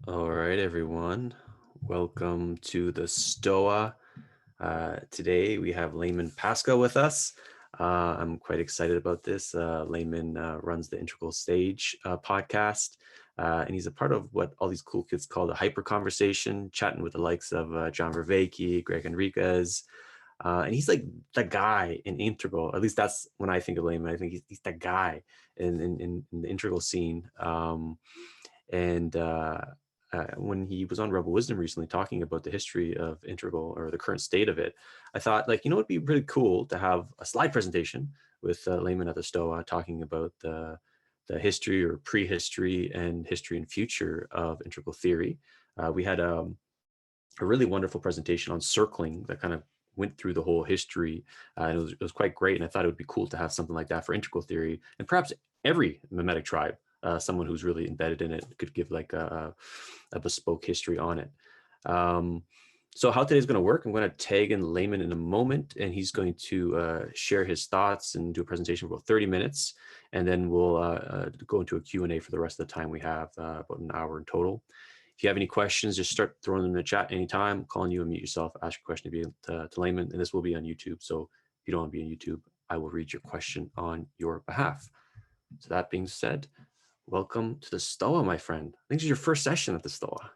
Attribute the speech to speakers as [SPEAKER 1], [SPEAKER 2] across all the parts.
[SPEAKER 1] All right, everyone. Welcome to the Stoa. Today we have Layman Pascal with us. I'm quite excited about this. Layman runs the Integral Stage podcast, and he's a part of what all these cool kids call the hyper conversation, chatting with the likes of John Vervaeke, Greg Enriquez. And he's like the guy in Integral. At least that's when I think of Layman. I think he's the guy in the Integral scene. And when he was on Rebel Wisdom recently talking about the history of Integral or the current state of it, I thought, like, it'd be really cool to have a slide presentation with Layman at the Stoa talking about the history or prehistory and history and future of integral theory. We had a really wonderful presentation on circling that kind of went through the whole history, and it was quite great. And I thought it would be cool to have something like that for integral theory and perhaps every mimetic tribe. Someone who's really embedded in it could give like a bespoke history on it. So how today's going to work, I'm going to tag in Layman in a moment, and he's going to share his thoughts and do a presentation for about 30 minutes. And then we'll go into a Q&A for the rest of the time we have, about an hour in total. If you have any questions, just start throwing them in the chat anytime. I'm calling you, unmute yourself, ask your question to Layman, and this will be on YouTube. So if you don't want to be on YouTube, I will read your question on your behalf. So that being said, welcome to the Stoa, my friend. I think this is your first session at the Stoa.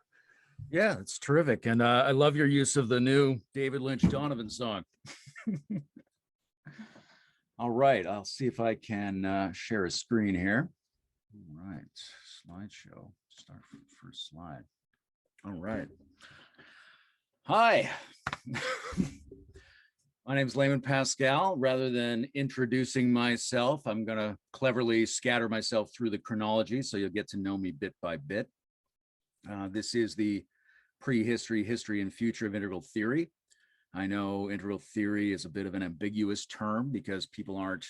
[SPEAKER 2] Yeah, it's terrific. And I love your use of the new David Lynch Donovan song. All right, I'll see if I can share a screen here. All right, slideshow, start from the first slide. All right. Hi. My name is Layman Pascal. Rather than introducing myself, I'm going to cleverly scatter myself through the chronology so you'll get to know me bit by bit. This is the prehistory, history, and future of integral theory. I know integral theory is a bit of an ambiguous term because people aren't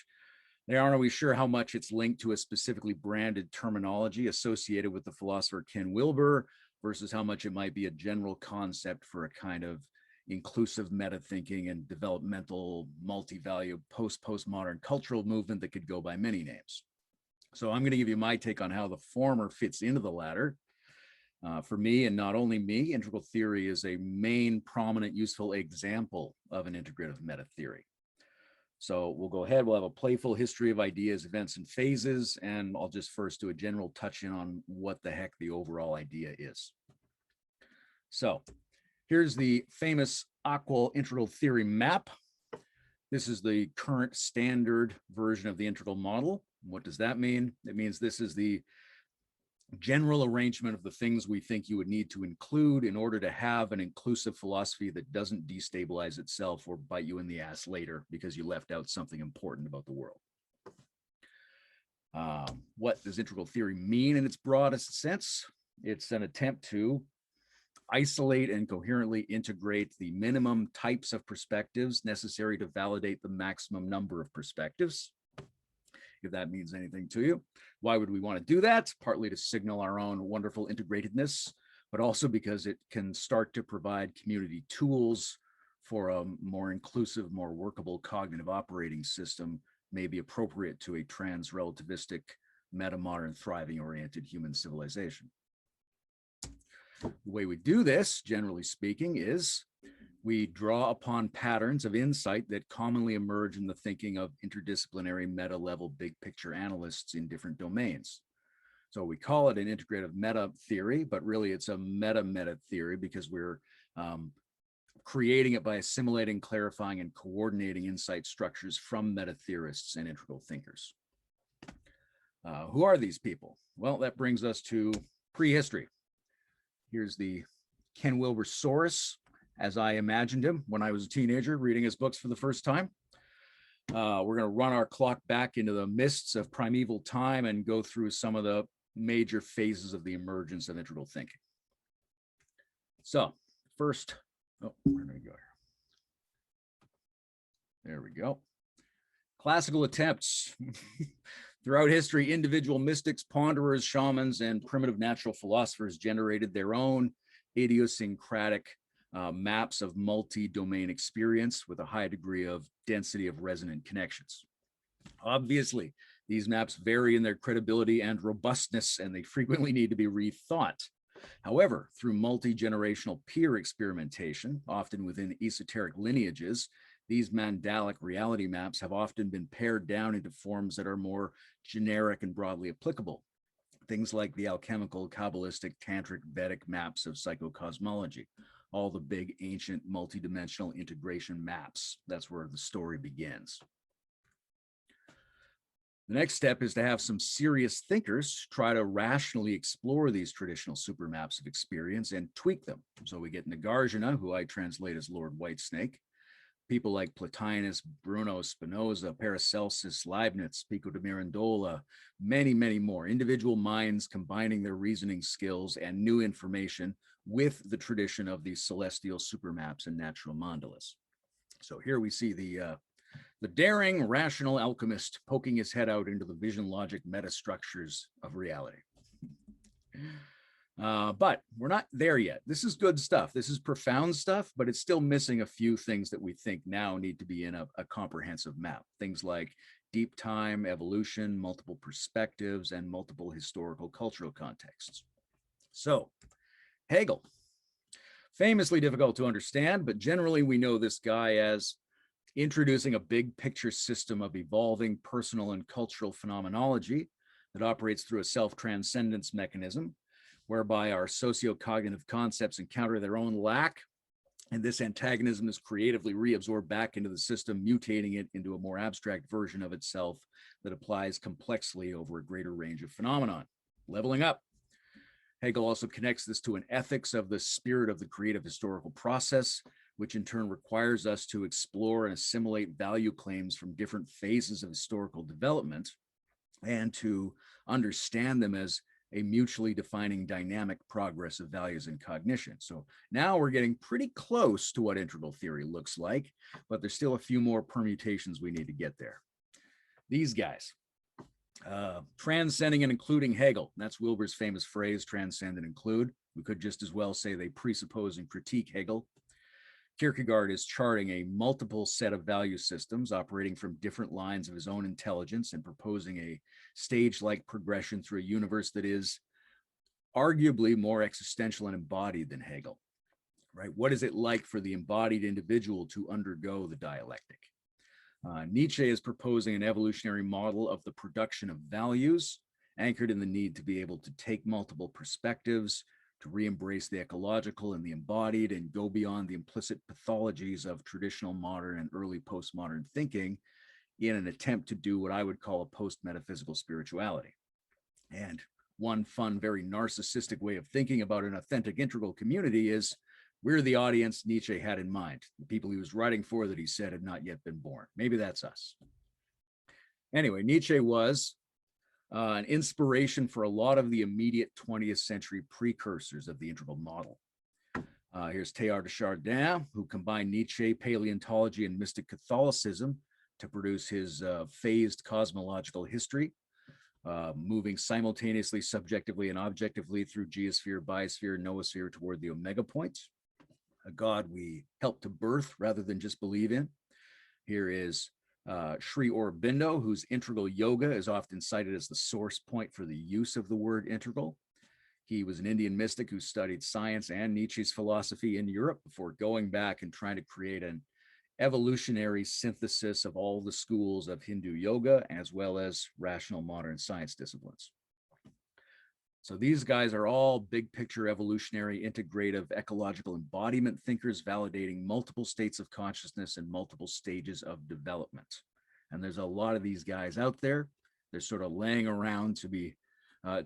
[SPEAKER 2] always sure how much it's linked to a specifically branded terminology associated with the philosopher Ken Wilber versus how much it might be a general concept for a kind of inclusive meta thinking and developmental multi-value postmodern cultural movement that could go by many names. So I'm going to give you my take on how the former fits into the latter. For me, and not only me, integral theory is a main, prominent, useful example of an integrative meta theory. So we'll go ahead, we'll have a playful history of ideas, events, and phases, and I'll just first do a general touch in on what the heck the overall idea is. So here's the famous Aqua integral theory map. This is the current standard version of the integral model. What does that mean? It means this is the general arrangement of the things we think you would need to include in order to have an inclusive philosophy that doesn't destabilize itself or bite you in the ass later because you left out something important about the world. What does integral theory mean in its broadest sense? It's an attempt to isolate and coherently integrate the minimum types of perspectives necessary to validate the maximum number of perspectives. If that means anything to you. Why would we want to do that? Partly to signal our own wonderful integratedness, but also because it can start to provide community tools for a more inclusive, more workable cognitive operating system may be appropriate to a trans-relativistic, meta-modern, thriving-oriented human civilization. The way we do this, generally speaking, is we draw upon patterns of insight that commonly emerge in the thinking of interdisciplinary meta-level big picture analysts in different domains. So we call it an integrative meta theory, but really it's a meta-meta theory because we're creating it by assimilating, clarifying, and coordinating insight structures from meta theorists and integral thinkers. Who are these people? Well, that brings us to prehistory. Here's the Ken Wilber source, as I imagined him when I was a teenager reading his books for the first time. We're going to run our clock back into the mists of primeval time and go through some of the major phases of the emergence of integral thinking. So first, where did we go here? There we go. Classical attempts. Throughout history, individual mystics, ponderers, shamans, and primitive natural philosophers generated their own idiosyncratic maps of multi-domain experience with a high degree of density of resonant connections. Obviously, these maps vary in their credibility and robustness, and they frequently need to be rethought. However, through multi-generational peer experimentation, often within esoteric lineages, these Mandalic reality maps have often been pared down into forms that are more generic and broadly applicable. Things like the alchemical, Kabbalistic, Tantric, Vedic maps of psychocosmology, all the big ancient multidimensional integration maps. That's where the story begins. The next step is to have some serious thinkers try to rationally explore these traditional supermaps of experience and tweak them. So we get Nagarjuna, who I translate as Lord Whitesnake, people like Plotinus, Bruno Spinoza, Paracelsus, Leibniz, Pico de Mirandola, many, many more. Individual minds combining their reasoning skills and new information with the tradition of these celestial supermaps and natural mandalas. So here we see the daring, rational alchemist poking his head out into the vision logic metastructures of reality. But we're not there yet. This is good stuff. This is profound stuff, but it's still missing a few things that we think now need to be in a comprehensive map. Things like deep time, evolution, multiple perspectives, and multiple historical cultural contexts. So, Hegel, famously difficult to understand, but generally we know this guy as introducing a big picture system of evolving personal and cultural phenomenology that operates through a self-transcendence mechanism, whereby our socio-cognitive concepts encounter their own lack, and this antagonism is creatively reabsorbed back into the system, mutating it into a more abstract version of itself that applies complexly over a greater range of phenomenon. Leveling up. Hegel also connects this to an ethics of the spirit of the creative historical process, which in turn requires us to explore and assimilate value claims from different phases of historical development and to understand them as a mutually defining dynamic progress of values and cognition. So now we're getting pretty close to what integral theory looks like, but there's still a few more permutations we need to get there. These guys, transcending and including Hegel. That's Wilbur's famous phrase, transcend and include. We could just as well say they presuppose and critique Hegel. Kierkegaard is charting a multiple set of value systems operating from different lines of his own intelligence and proposing a stage-like progression through a universe that is arguably more existential and embodied than Hegel, right? What is it like for the embodied individual to undergo the dialectic? Nietzsche is proposing an evolutionary model of the production of values, anchored in the need to be able to take multiple perspectives, to re-embrace the ecological and the embodied and go beyond the implicit pathologies of traditional modern and early postmodern thinking in an attempt to do what I would call a post-metaphysical spirituality. And one fun, very narcissistic way of thinking about an authentic integral community is we're the audience Nietzsche had in mind, the people he was writing for that he said had not yet been born. Maybe that's us. Anyway, Nietzsche was an inspiration for a lot of the immediate 20th century precursors of the integral model. Here's Teilhard de Chardin, who combined Nietzsche, paleontology, and mystic Catholicism to produce his phased cosmological history, moving simultaneously, subjectively, and objectively through geosphere, biosphere, noosphere toward the omega point, a God we help to birth rather than just believe in. Here is Sri Aurobindo, whose integral yoga is often cited as the source point for the use of the word integral. He was an Indian mystic who studied science and Nietzsche's philosophy in Europe before going back and trying to create an evolutionary synthesis of all the schools of Hindu yoga, as well as rational modern science disciplines. So these guys are all big picture evolutionary, integrative, ecological embodiment thinkers validating multiple states of consciousness and multiple stages of development. And there's a lot of these guys out there. They're sort of laying around to be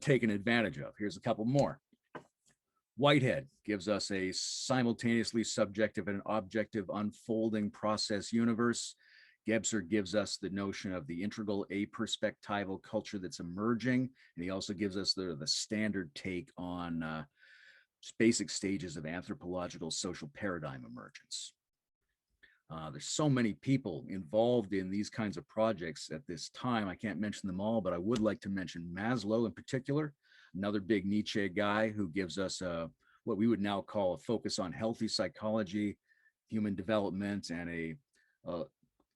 [SPEAKER 2] taken advantage of. Here's a couple more. Whitehead gives us a simultaneously subjective and objective unfolding process universe. Gebzer gives us the notion of the integral aperspectival culture that's emerging. And he also gives us the standard take on basic stages of anthropological social paradigm emergence. There's so many people involved in these kinds of projects at this time. I can't mention them all, but I would like to mention Maslow in particular, another big Nietzsche guy who gives us what we would now call a focus on healthy psychology, human development, and a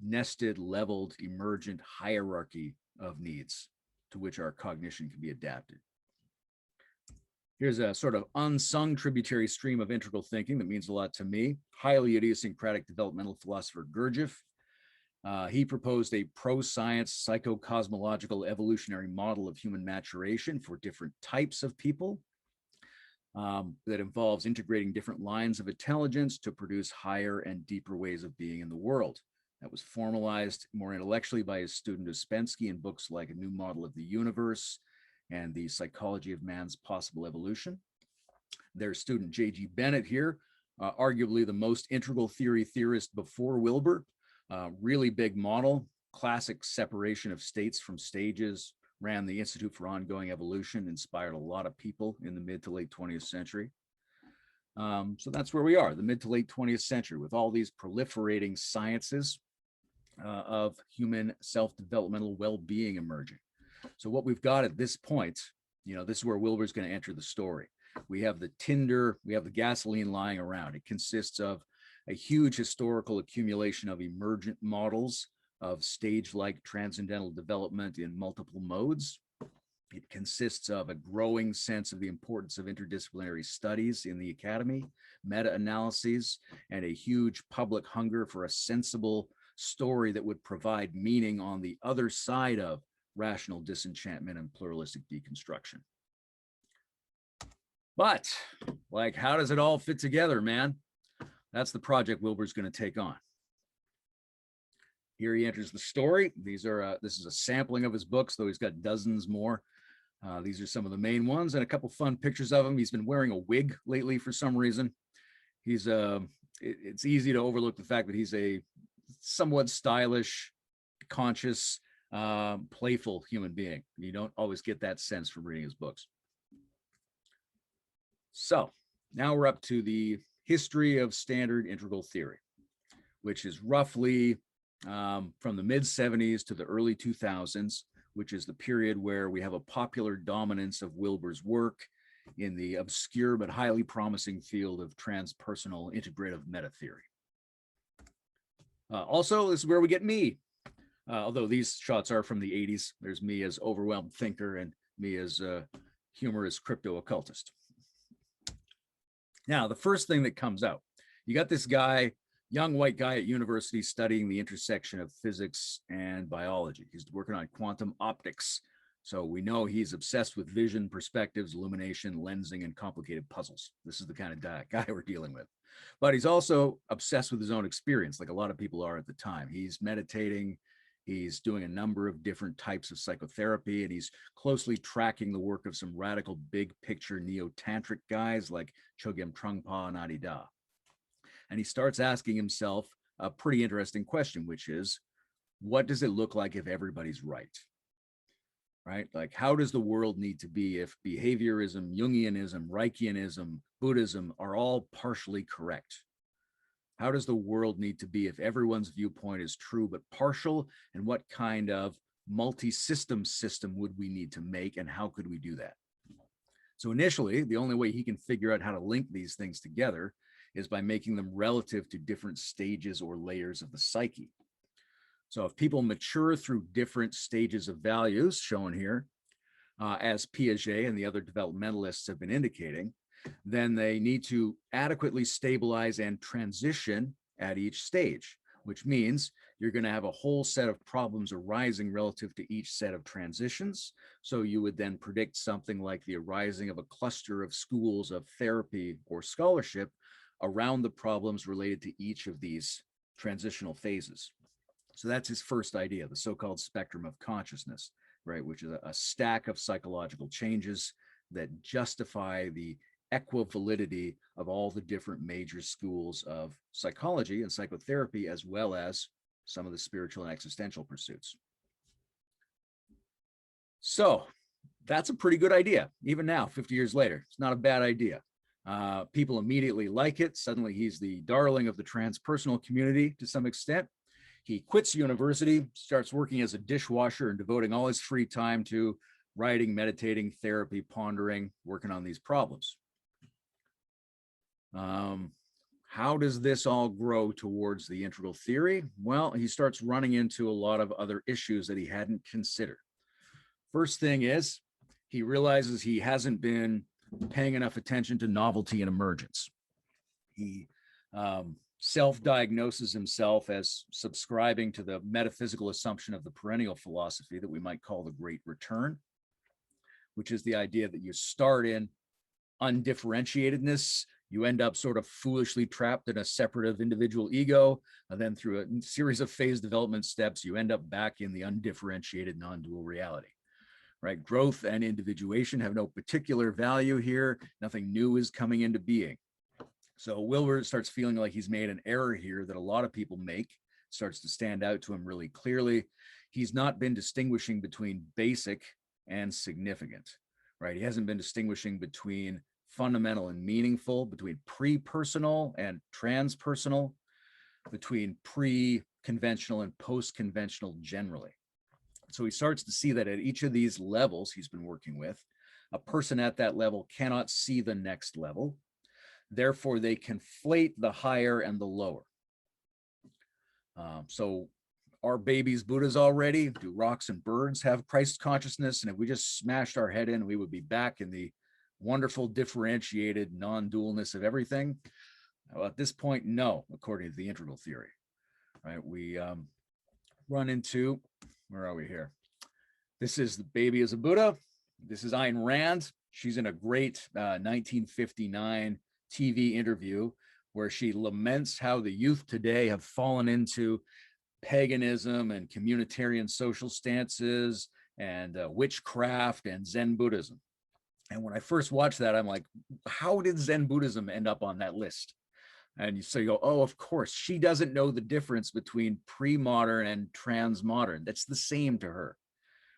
[SPEAKER 2] nested, leveled, emergent hierarchy of needs to which our cognition can be adapted. Here's a sort of unsung tributary stream of integral thinking that means a lot to me. Highly idiosyncratic developmental philosopher Gurdjieff. He proposed a pro-science psychocosmological evolutionary model of human maturation for different types of people that involves integrating different lines of intelligence to produce higher and deeper ways of being in the world. That was formalized more intellectually by his student Ouspensky in books like A New Model of the Universe and The Psychology of Man's Possible Evolution. Their student J.G. Bennett here, arguably the most integral theory theorist before Wilbur, really big model, classic separation of states from stages, ran the Institute for Ongoing Evolution, inspired a lot of people in the mid to late 20th century. So that's where we are, the mid to late 20th century, with all these proliferating sciences of human self-developmental well-being emerging. So what we've got at this point, this is where Wilbur's going to enter the story. We have the tinder, we have the gasoline lying around. It consists of a huge historical accumulation of emergent models of stage-like transcendental development in multiple modes. It consists of a growing sense of the importance of interdisciplinary studies in the academy, meta-analyses, and a huge public hunger for a sensible story that would provide meaning on the other side of rational disenchantment and pluralistic deconstruction. But, how does it all fit together, man? That's the project Wilbur's going to take on. Here he enters the story. This is a sampling of his books, though he's got dozens more. These are some of the main ones and a couple fun pictures of him. He's been wearing a wig lately for some reason. It's easy to overlook the fact that he's a somewhat stylish, conscious, playful human being. You don't always get that sense from reading his books. So now we're up to the history of standard integral theory, which is roughly from the mid-70s to the early 2000s, which is the period where we have a popular dominance of Wilbur's work in the obscure but highly promising field of transpersonal integrative meta theory. Also, this is where we get me. Although these shots are from the 80s, there's me as overwhelmed thinker and me as humorous crypto occultist. Now, the first thing that comes out, you got this guy, young white guy at university studying the intersection of physics and biology. He's working on quantum optics. So we know he's obsessed with vision, perspectives, illumination, lensing, and complicated puzzles. This is the kind of guy we're dealing with. But he's also obsessed with his own experience, like a lot of people are at the time. He's meditating. He's doing a number of different types of psychotherapy, and he's closely tracking the work of some radical big picture neo-tantric guys like Chogyam Trungpa and Adi Da. And he starts asking himself a pretty interesting question, which is, what does it look like if everybody's right? Right? Like, how does the world need to be if behaviorism, Jungianism, Reichianism, Buddhism are all partially correct? How does the world need to be if everyone's viewpoint is true but partial? And what kind of multi-system would we need to make, and how could we do that? So initially, the only way he can figure out how to link these things together is by making them relative to different stages or layers of the psyche. So if people mature through different stages of values, shown here, as Piaget and the other developmentalists have been indicating, then they need to adequately stabilize and transition at each stage, which means you're going to have a whole set of problems arising relative to each set of transitions. So you would then predict something like the arising of a cluster of schools of therapy or scholarship around the problems related to each of these transitional phases. So that's his first idea, the so-called spectrum of consciousness, right, which is a stack of psychological changes that justify the equivalidity of all the different major schools of psychology and psychotherapy, as well as some of the spiritual and existential pursuits. So that's a pretty good idea. Even now, 50 years later, it's not a bad idea. People immediately like it. Suddenly he's the darling of the transpersonal community to some extent. He quits university, starts working as a dishwasher and devoting all his free time to writing, meditating, therapy, pondering, working on these problems. How does this all grow towards the integral theory? Well, he starts running into a lot of other issues that he hadn't considered. First thing is, he realizes he hasn't been paying enough attention to novelty and emergence. He self-diagnoses himself as subscribing to the metaphysical assumption of the perennial philosophy that we might call the Great Return, which is the idea that you start in undifferentiatedness, you end up sort of foolishly trapped in a separative individual ego, and then through a series of phase development steps, you end up back in the undifferentiated non-dual reality, right? Growth and individuation have no particular value here. Nothing new is coming into being. So Wilbur starts feeling like he's made an error here that a lot of people make, starts to stand out to him really clearly. He's not been distinguishing between basic and significant, right? He hasn't been distinguishing between fundamental and meaningful, between pre-personal and transpersonal, between pre-conventional and post-conventional generally. So he starts to see that at each of these levels he's been working with, a person at that level cannot see the next level. Therefore, they conflate the higher and the lower. So are babies Buddhas already? Do rocks and birds have Christ consciousness? And if we just smashed our head in, we would be back in the wonderful differentiated non-dualness of everything? Well, at this point, no, according to the integral theory, right? We run into, where are we here? This is the baby as a Buddha. This is Ayn Rand. She's in a great 1959 TV interview where she laments how the youth today have fallen into paganism and communitarian social stances and witchcraft and Zen Buddhism. And when I first watched that, I'm like, how did Zen Buddhism end up on that list? And so you go, oh, of course, she doesn't know the difference between pre-modern and transmodern. That's the same to her,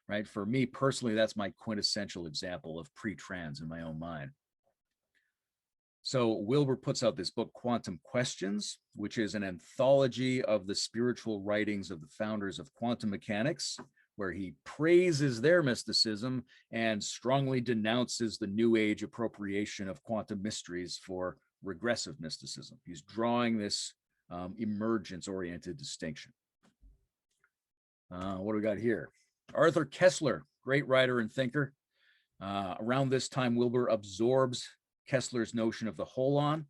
[SPEAKER 2] right? For me personally, that's my quintessential example of pre-trans in my own mind. So Wilbur puts out this book, Quantum Questions, which is an anthology of the spiritual writings of the founders of quantum mechanics, where he praises their mysticism and strongly denounces the New Age appropriation of quantum mysteries for regressive mysticism. He's drawing this emergence-oriented distinction. What do we got here? Arthur Kessler, great writer and thinker. Around this time, Wilbur absorbs Kessler's notion of the holon.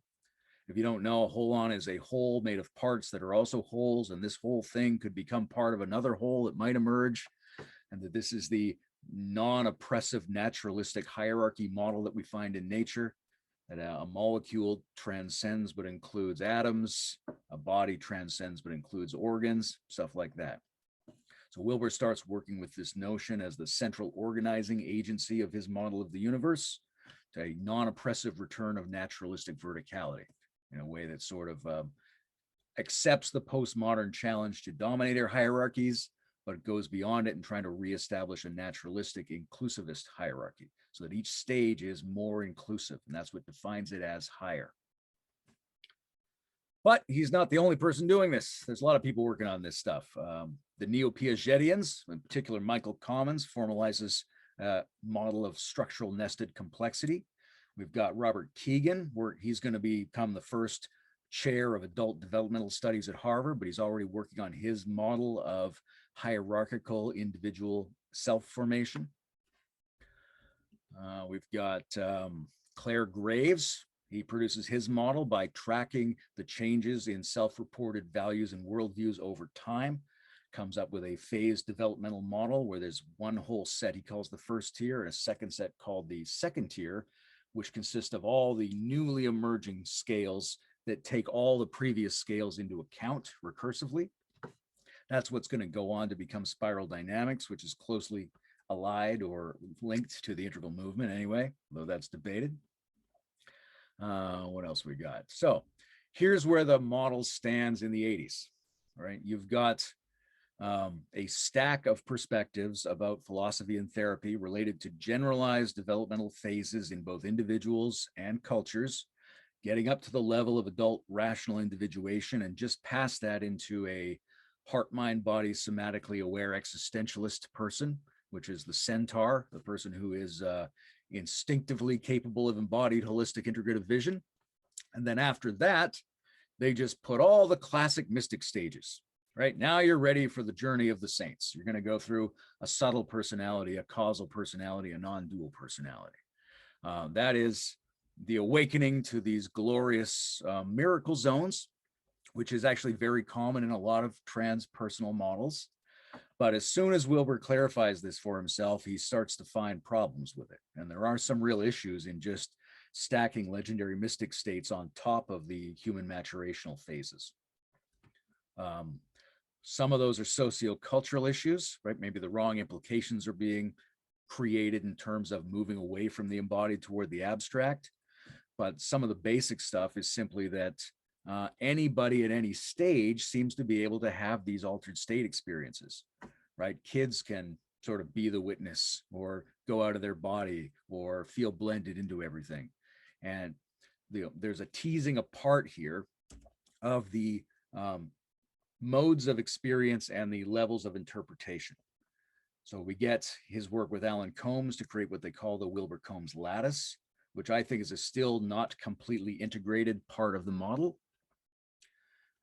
[SPEAKER 2] If you don't know, a holon is a whole made of parts that are also wholes, and this whole thing could become part of another whole that might emerge, and that this is the non-oppressive naturalistic hierarchy model that we find in nature, that a molecule transcends but includes atoms, a body transcends but includes organs, stuff like that. So Wilbur starts working with this notion as the central organizing agency of his model of the universe, to a non-oppressive return of naturalistic verticality in a way that sort of accepts the postmodern challenge to dominate our hierarchies, but goes beyond it and trying to reestablish a naturalistic inclusivist hierarchy so that each stage is more inclusive, and that's what defines it as higher. But he's not the only person doing this. There's a lot of people working on this stuff. The Neo-Piagetians, in particular Michael Commons, formalizes model of structural nested complexity. We've got Robert Keegan, where he's going to become the first chair of adult developmental studies at Harvard, but he's already working on his model of hierarchical individual self-formation. We've got Claire Graves. He produces his model by tracking the changes in self-reported values and worldviews over time. Comes up with a phased developmental model where there's one whole set he calls the first tier and a second set called the second tier, which consists of all the newly emerging scales that take all the previous scales into account recursively. That's what's going to go on to become spiral dynamics, which is closely allied or linked to the integral movement anyway, though that's debated. What else we got? So here's where the model stands in the 80s, right? You've got a stack of perspectives about philosophy and therapy related to generalized developmental phases in both individuals and cultures, getting up to the level of adult rational individuation and just past that into a heart, mind, body, somatically aware existentialist person, which is the centaur, the person who is instinctively capable of embodied holistic integrative vision. And then after that, they just put all the classic mystic stages. Right now you're ready for the journey of the saints. You're going to go through a subtle personality, a causal personality, a non-dual personality. That is the awakening to these glorious miracle zones, which is actually very common in a lot of transpersonal models. But as soon as Wilbur clarifies this for himself, he starts to find problems with it. And there are some real issues in just stacking legendary mystic states on top of the human maturational phases. Some of those are sociocultural issues, right? Maybe the wrong implications are being created in terms of moving away from the embodied toward the abstract. But some of the basic stuff is simply that anybody at any stage seems to be able to have these altered state experiences, right? Kids can sort of be the witness or go out of their body or feel blended into everything. And there's a teasing apart here of the modes of experience and the levels of interpretation. So we get his work with Alan Combs to create what they call the Wilbur-Combs lattice, which I think is a still not completely integrated part of the model.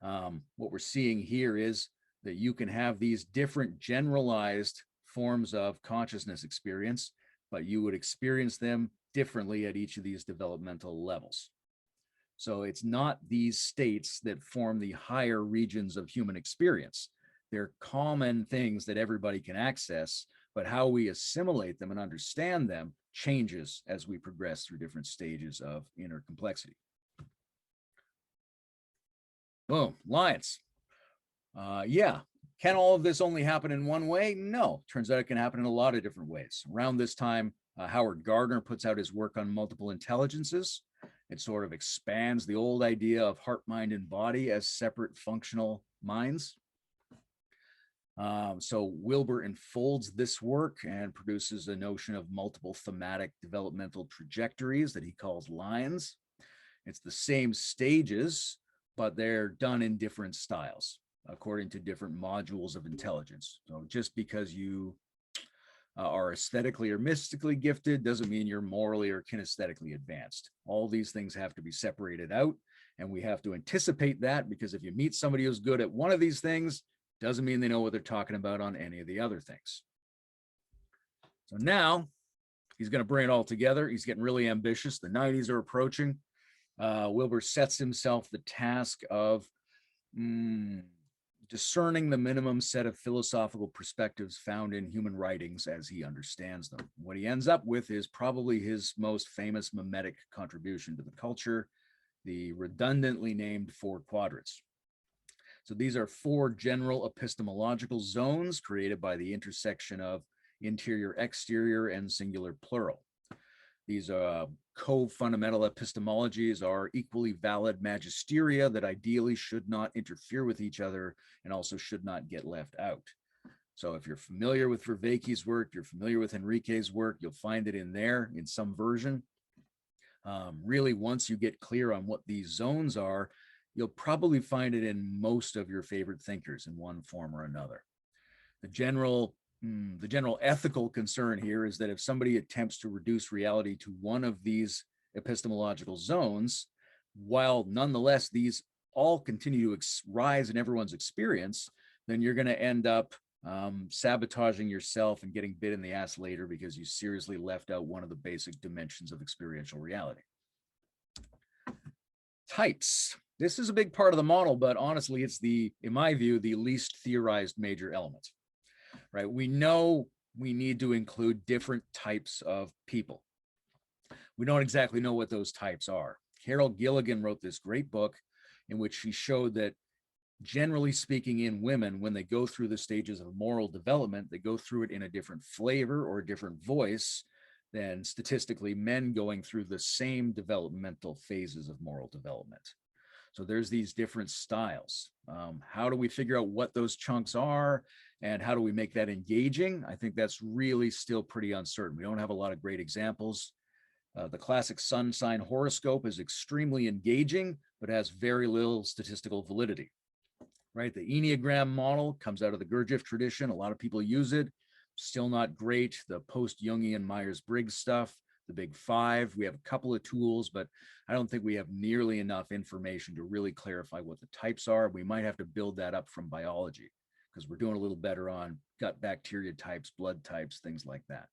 [SPEAKER 2] What we're seeing here is that you can have these different generalized forms of consciousness experience, but you would experience them differently at each of these developmental levels. So it's not these states that form the higher regions of human experience. They're common things that everybody can access, but how we assimilate them and understand them changes as we progress through different stages of inner complexity. Boom, lions. Yeah, can all of this only happen in one way? No, turns out it can happen in a lot of different ways. Around this time, Howard Gardner puts out his work on multiple intelligences. It sort of expands the old idea of heart, mind, and body as separate functional minds. So Wilbur unfolds this work and produces a notion of multiple thematic developmental trajectories that he calls lines. It's the same stages, but they're done in different styles according to different modules of intelligence. So just because you are aesthetically or mystically gifted doesn't mean you're morally or kinesthetically advanced. All these things have to be separated out, and we have to anticipate that, because if you meet somebody who's good at one of these things, doesn't mean they know what they're talking about on any of the other things. So now he's going to bring it all together. He's getting really ambitious. The 90s are approaching. Wilbur sets himself the task of discerning the minimum set of philosophical perspectives found in human writings as he understands them. What he ends up with is probably his most famous mimetic contribution to the culture, the redundantly named 4 quadrants. So these are 4 general epistemological zones created by the intersection of interior, exterior, and singular plural. These co-fundamental epistemologies are equally valid magisteria that ideally should not interfere with each other and also should not get left out. So if you're familiar with Vervaeke's work, you're familiar with Enrique's work, you'll find it in there in some version. Really, once you get clear on what these zones are, you'll probably find it in most of your favorite thinkers in one form or another. The general ethical concern here is that if somebody attempts to reduce reality to one of these epistemological zones, while nonetheless these all continue to rise in everyone's experience, then you're going to end up sabotaging yourself and getting bit in the ass later because you seriously left out one of the basic dimensions of experiential reality. Types. This is a big part of the model, but honestly, it's in my view, the least theorized major element. Right? We know we need to include different types of people. We don't exactly know what those types are. Harold Gilligan wrote this great book in which he showed that, generally speaking, in women, when they go through the stages of moral development, they go through it in a different flavor or a different voice than statistically men going through the same developmental phases of moral development. So there's these different styles. How do we figure out what those chunks are and how do we make that engaging? I think that's really still pretty uncertain. We don't have a lot of great examples. The classic sun sign horoscope is extremely engaging, but has very little statistical validity, right? The Enneagram model comes out of the Gurdjieff tradition. A lot of people use it. Still not great. The post-Jungian Myers-Briggs stuff, the big 5, we have a couple of tools, but I don't think we have nearly enough information to really clarify what the types are. We might have to build that up from biology because we're doing a little better on gut bacteria types, blood types, things like that.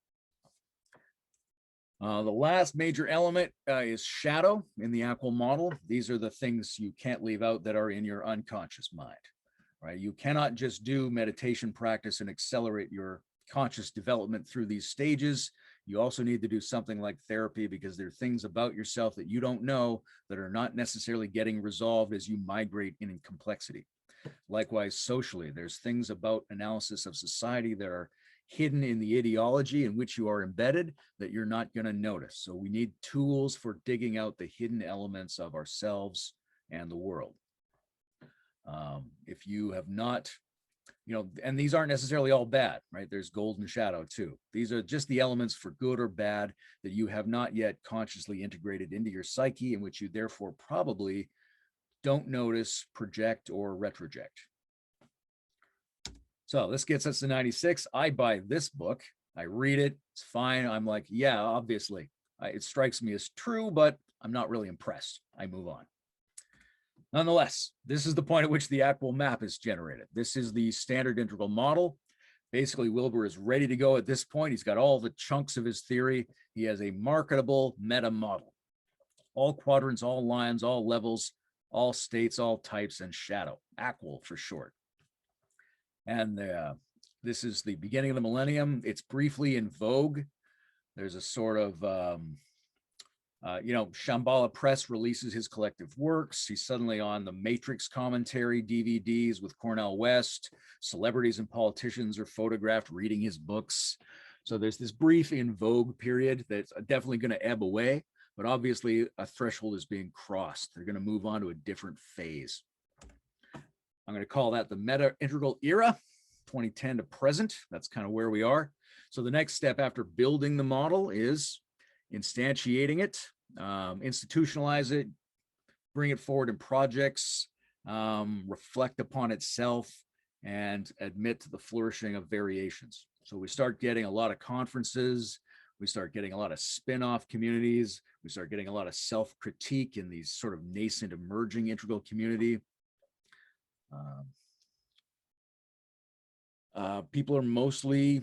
[SPEAKER 2] The last major element is shadow in the Aquil model. These are the things you can't leave out that are in your unconscious mind, right? You cannot just do meditation practice and accelerate your conscious development through these stages. You also need to do something like therapy, because there are things about yourself that you don't know that are not necessarily getting resolved as you migrate in complexity. Likewise, socially, there's things about analysis of society that are hidden in the ideology in which you are embedded that you're not going to notice. So we need tools for digging out the hidden elements of ourselves and the world. If you have not, and these aren't necessarily all bad, right? There's golden shadow too. These are just the elements for good or bad that you have not yet consciously integrated into your psyche, in which you therefore probably don't notice, project, or retroject. So this gets us to 96. I buy this book. I read it. It's fine. I'm like, yeah, obviously. It strikes me as true, but I'm not really impressed. I move on. Nonetheless, this is the point at which the Aquil map is generated. This is the standard integral model. Basically, Wilbur is ready to go at this point. He's got all the chunks of his theory. He has a marketable meta model. All quadrants, all lines, all levels, all states, all types, and shadow. Aquil for short. And this is the beginning of the millennium. It's briefly in vogue. There's a sort of, Shambhala Press releases his collective works. He's suddenly on the Matrix commentary DVDs with Cornel West. Celebrities and politicians are photographed reading his books. So there's this brief in vogue period that's definitely going to ebb away, but obviously a threshold is being crossed. They're going to move on to a different phase. I'm going to call that the meta-integral era, 2010 to present. That's kind of where we are. So the next step after building the model is instantiating it, institutionalize it, bring it forward in projects, reflect upon itself, and admit to the flourishing of variations. So we start getting a lot of conferences. We start getting a lot of spin-off communities. We start getting a lot of self-critique in these sort of nascent emerging integral community. People are mostly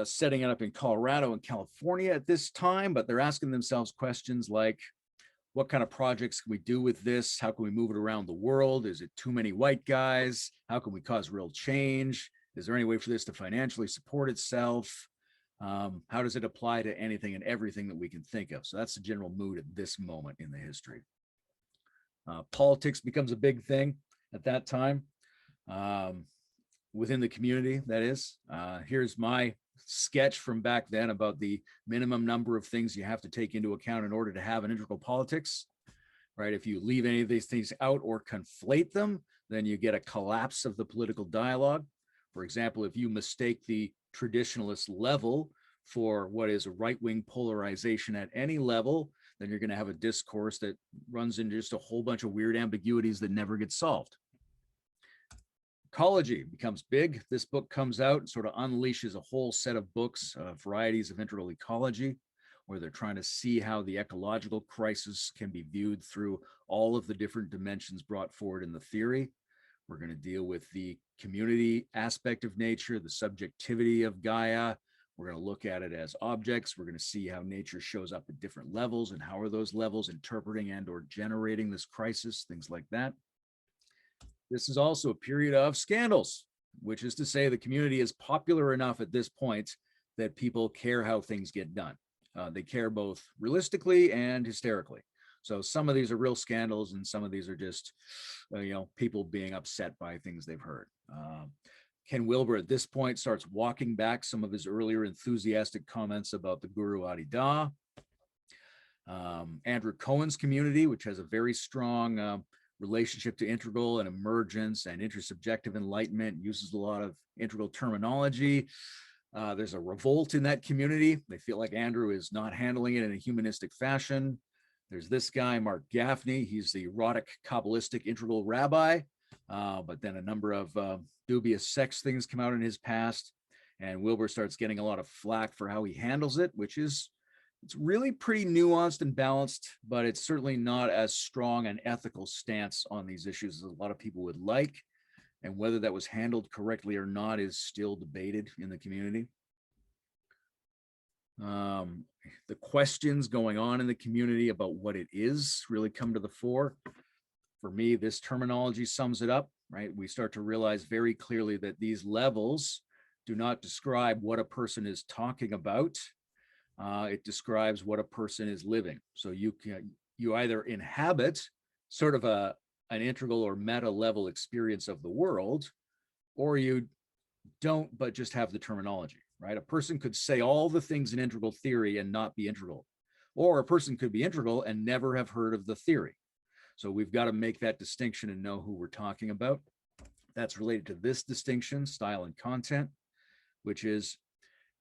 [SPEAKER 2] setting it up in Colorado and California at this time, but they're asking themselves questions like, what kind of projects can we do with this? How can we move it around the world? Is it too many white guys? How can we cause real change? Is there any way for this to financially support itself? How does it apply to anything and everything that we can think of? So that's the general mood at this moment in the history. Politics becomes a big thing at that time, within the community, that is. Here's my sketch from back then about the minimum number of things you have to take into account in order to have an integral politics, right? If you leave any of these things out or conflate them, then you get a collapse of the political dialogue. For example, if you mistake the traditionalist level for what is a right-wing polarization at any level, then you're going to have a discourse that runs into just a whole bunch of weird ambiguities that never get solved. Ecology becomes big. This book comes out and sort of unleashes a whole set of books, varieties of integral ecology, where they're trying to see how the ecological crisis can be viewed through all of the different dimensions brought forward in the theory. We're going to deal with the community aspect of nature, the subjectivity of Gaia. We're going to look at it as objects. We're going to see how nature shows up at different levels and how are those levels interpreting and or generating this crisis, things like that. This is also a period of scandals, which is to say the community is popular enough at this point that people care how things get done. They care both realistically and hysterically. So some of these are real scandals and some of these are just, people being upset by things they've heard. Ken Wilber at this point starts walking back some of his earlier enthusiastic comments about the Guru Adi Da. Andrew Cohen's community, which has a very strong relationship to integral and emergence and intersubjective enlightenment, uses a lot of integral terminology. There's a revolt in that community. They feel like Andrew is not handling it in a humanistic fashion. There's this guy, Mark Gaffney. He's the erotic Kabbalistic integral rabbi, but then a number of dubious sex things come out in his past, and Wilbur starts getting a lot of flack for how he handles it, which is, it's really pretty nuanced and balanced, but it's certainly not as strong an ethical stance on these issues as a lot of people would like. And whether that was handled correctly or not is still debated in the community. the questions going on in the community about what it is really come to the fore. For me, this terminology sums it up, right? We start to realize very clearly that these levels do not describe what a person is talking about. It describes what a person is living. So you either inhabit sort of an integral or meta level experience of the world, or you don't, but just have the terminology, right? A person could say all the things in integral theory and not be integral, or a person could be integral and never have heard of the theory. So we've got to make that distinction and know who we're talking about. That's related to this distinction, style and content, which is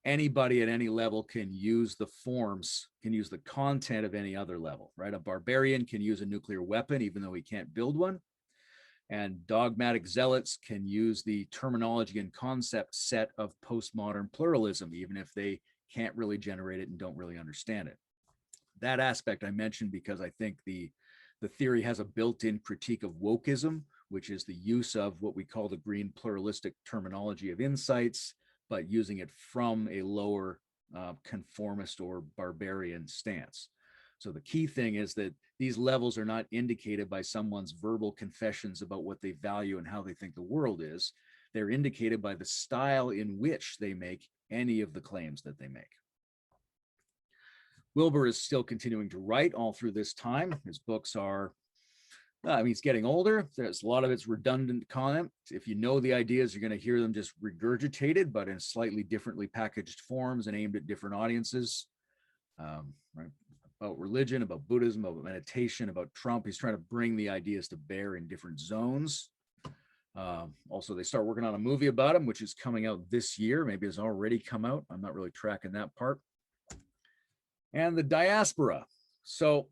[SPEAKER 2] anybody at any level can use the forms, can use the content of any other level, right? A barbarian can use a nuclear weapon, even though he can't build one. And dogmatic zealots can use the terminology and concept set of postmodern pluralism, even if they can't really generate it and don't really understand it. That aspect I mentioned because I think the theory has a built-in critique of wokeism, which is the use of what we call the green pluralistic terminology of insights, but using it from a lower conformist or barbarian stance. So the key thing is that these levels are not indicated by someone's verbal confessions about what they value and how they think the world is. They're indicated by the style in which they make any of the claims that they make. Wilbur is still continuing to write all through this time. His books are, he's getting older. There's a lot of it's redundant content. If you know the ideas, you're going to hear them just regurgitated, but in slightly differently packaged forms and aimed at different audiences. Right? About religion, about Buddhism, about meditation, about Trump. He's trying to bring the ideas to bear in different zones. Also, they start working on a movie about him, which is coming out this year. Maybe it's already come out. I'm not really tracking that part. And the Diaspora. So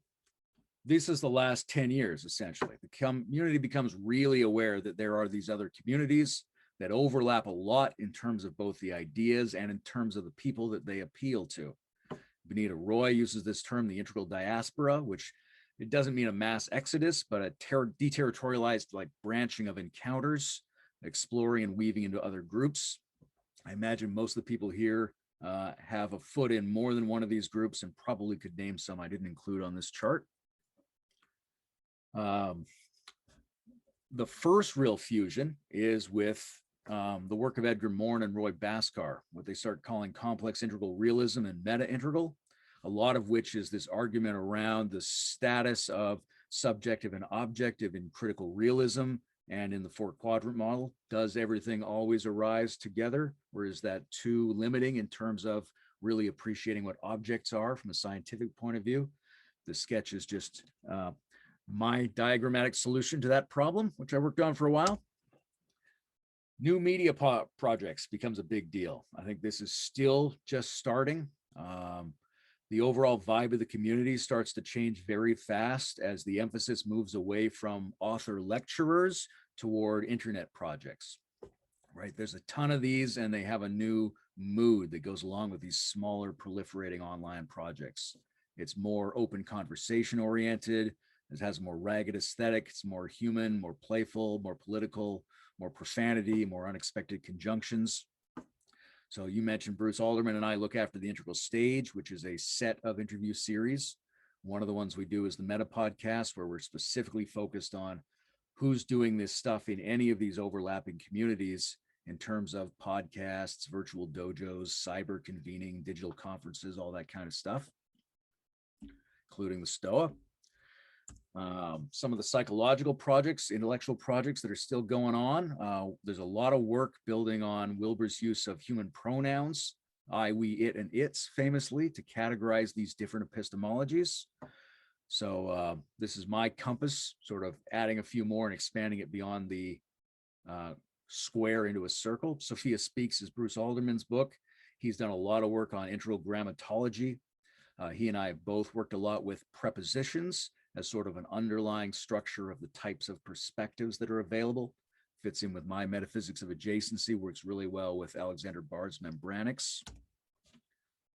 [SPEAKER 2] this is the last 10 years, essentially. The community becomes really aware that there are these other communities that overlap a lot in terms of both the ideas and in terms of the people that they appeal to. Benita Roy uses this term, the integral diaspora, which it doesn't mean a mass exodus, but a deterritorialized like branching of encounters, exploring and weaving into other groups. I imagine most of the people here have a foot in more than one of these groups and probably could name some I didn't include on this chart. The first real fusion is with the work of Edgar Morin and Roy Bhaskar, what they start calling complex integral realism and meta-integral, a lot of which is this argument around the status of subjective and objective in critical realism and in the four-quadrant model. Does everything always arise together, or is that too limiting in terms of really appreciating what objects are from a scientific point of view? The sketch is just my diagrammatic solution to that problem, which I worked on for a while. New media projects becomes a big deal. I think this is still just starting. The overall vibe of the community starts to change very fast as the emphasis moves away from author lecturers toward internet projects, right? There's a ton of these and they have a new mood that goes along with these smaller proliferating online projects. It's more open conversation oriented. It has a more ragged aesthetic. It's more human, more playful, more political, more profanity, more unexpected conjunctions. So you mentioned Bruce Alderman and I look after the Integral Stage, which is a set of interview series. One of the ones we do is the Meta Podcast, where we're specifically focused on who's doing this stuff in any of these overlapping communities in terms of podcasts, virtual dojos, cyber convening, digital conferences, all that kind of stuff, including the Stoa. Some of the psychological projects, intellectual projects that are still going on. There's a lot of work building on Wilbur's use of human pronouns, I, we, it, and its, famously, to categorize these different epistemologies. So this is my compass, sort of adding a few more and expanding it beyond the square into a circle. Sophia Speaks is Bruce Alderman's book. He's done a lot of work on integral grammatology. He and I have both worked a lot with prepositions as sort of an underlying structure of the types of perspectives that are available. Fits in with my Metaphysics of Adjacency, works really well with Alexander Bard's Membranics.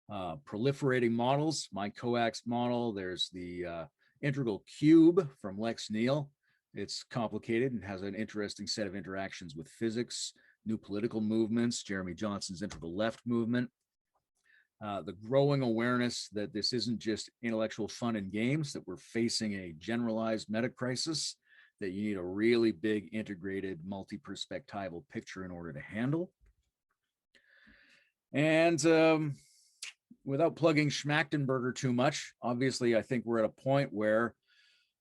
[SPEAKER 2] Proliferating models, my coax model. There's the integral cube from Lex Neal. It's complicated and has an interesting set of interactions with physics. New political movements, Jeremy Johnson's integral left movement. the growing awareness that this isn't just intellectual fun and games, that we're facing a generalized meta crisis that you need a really big integrated multi-perspectival picture in order to handle. And without plugging Schmachtenberger too much, obviously, I think we're at a point where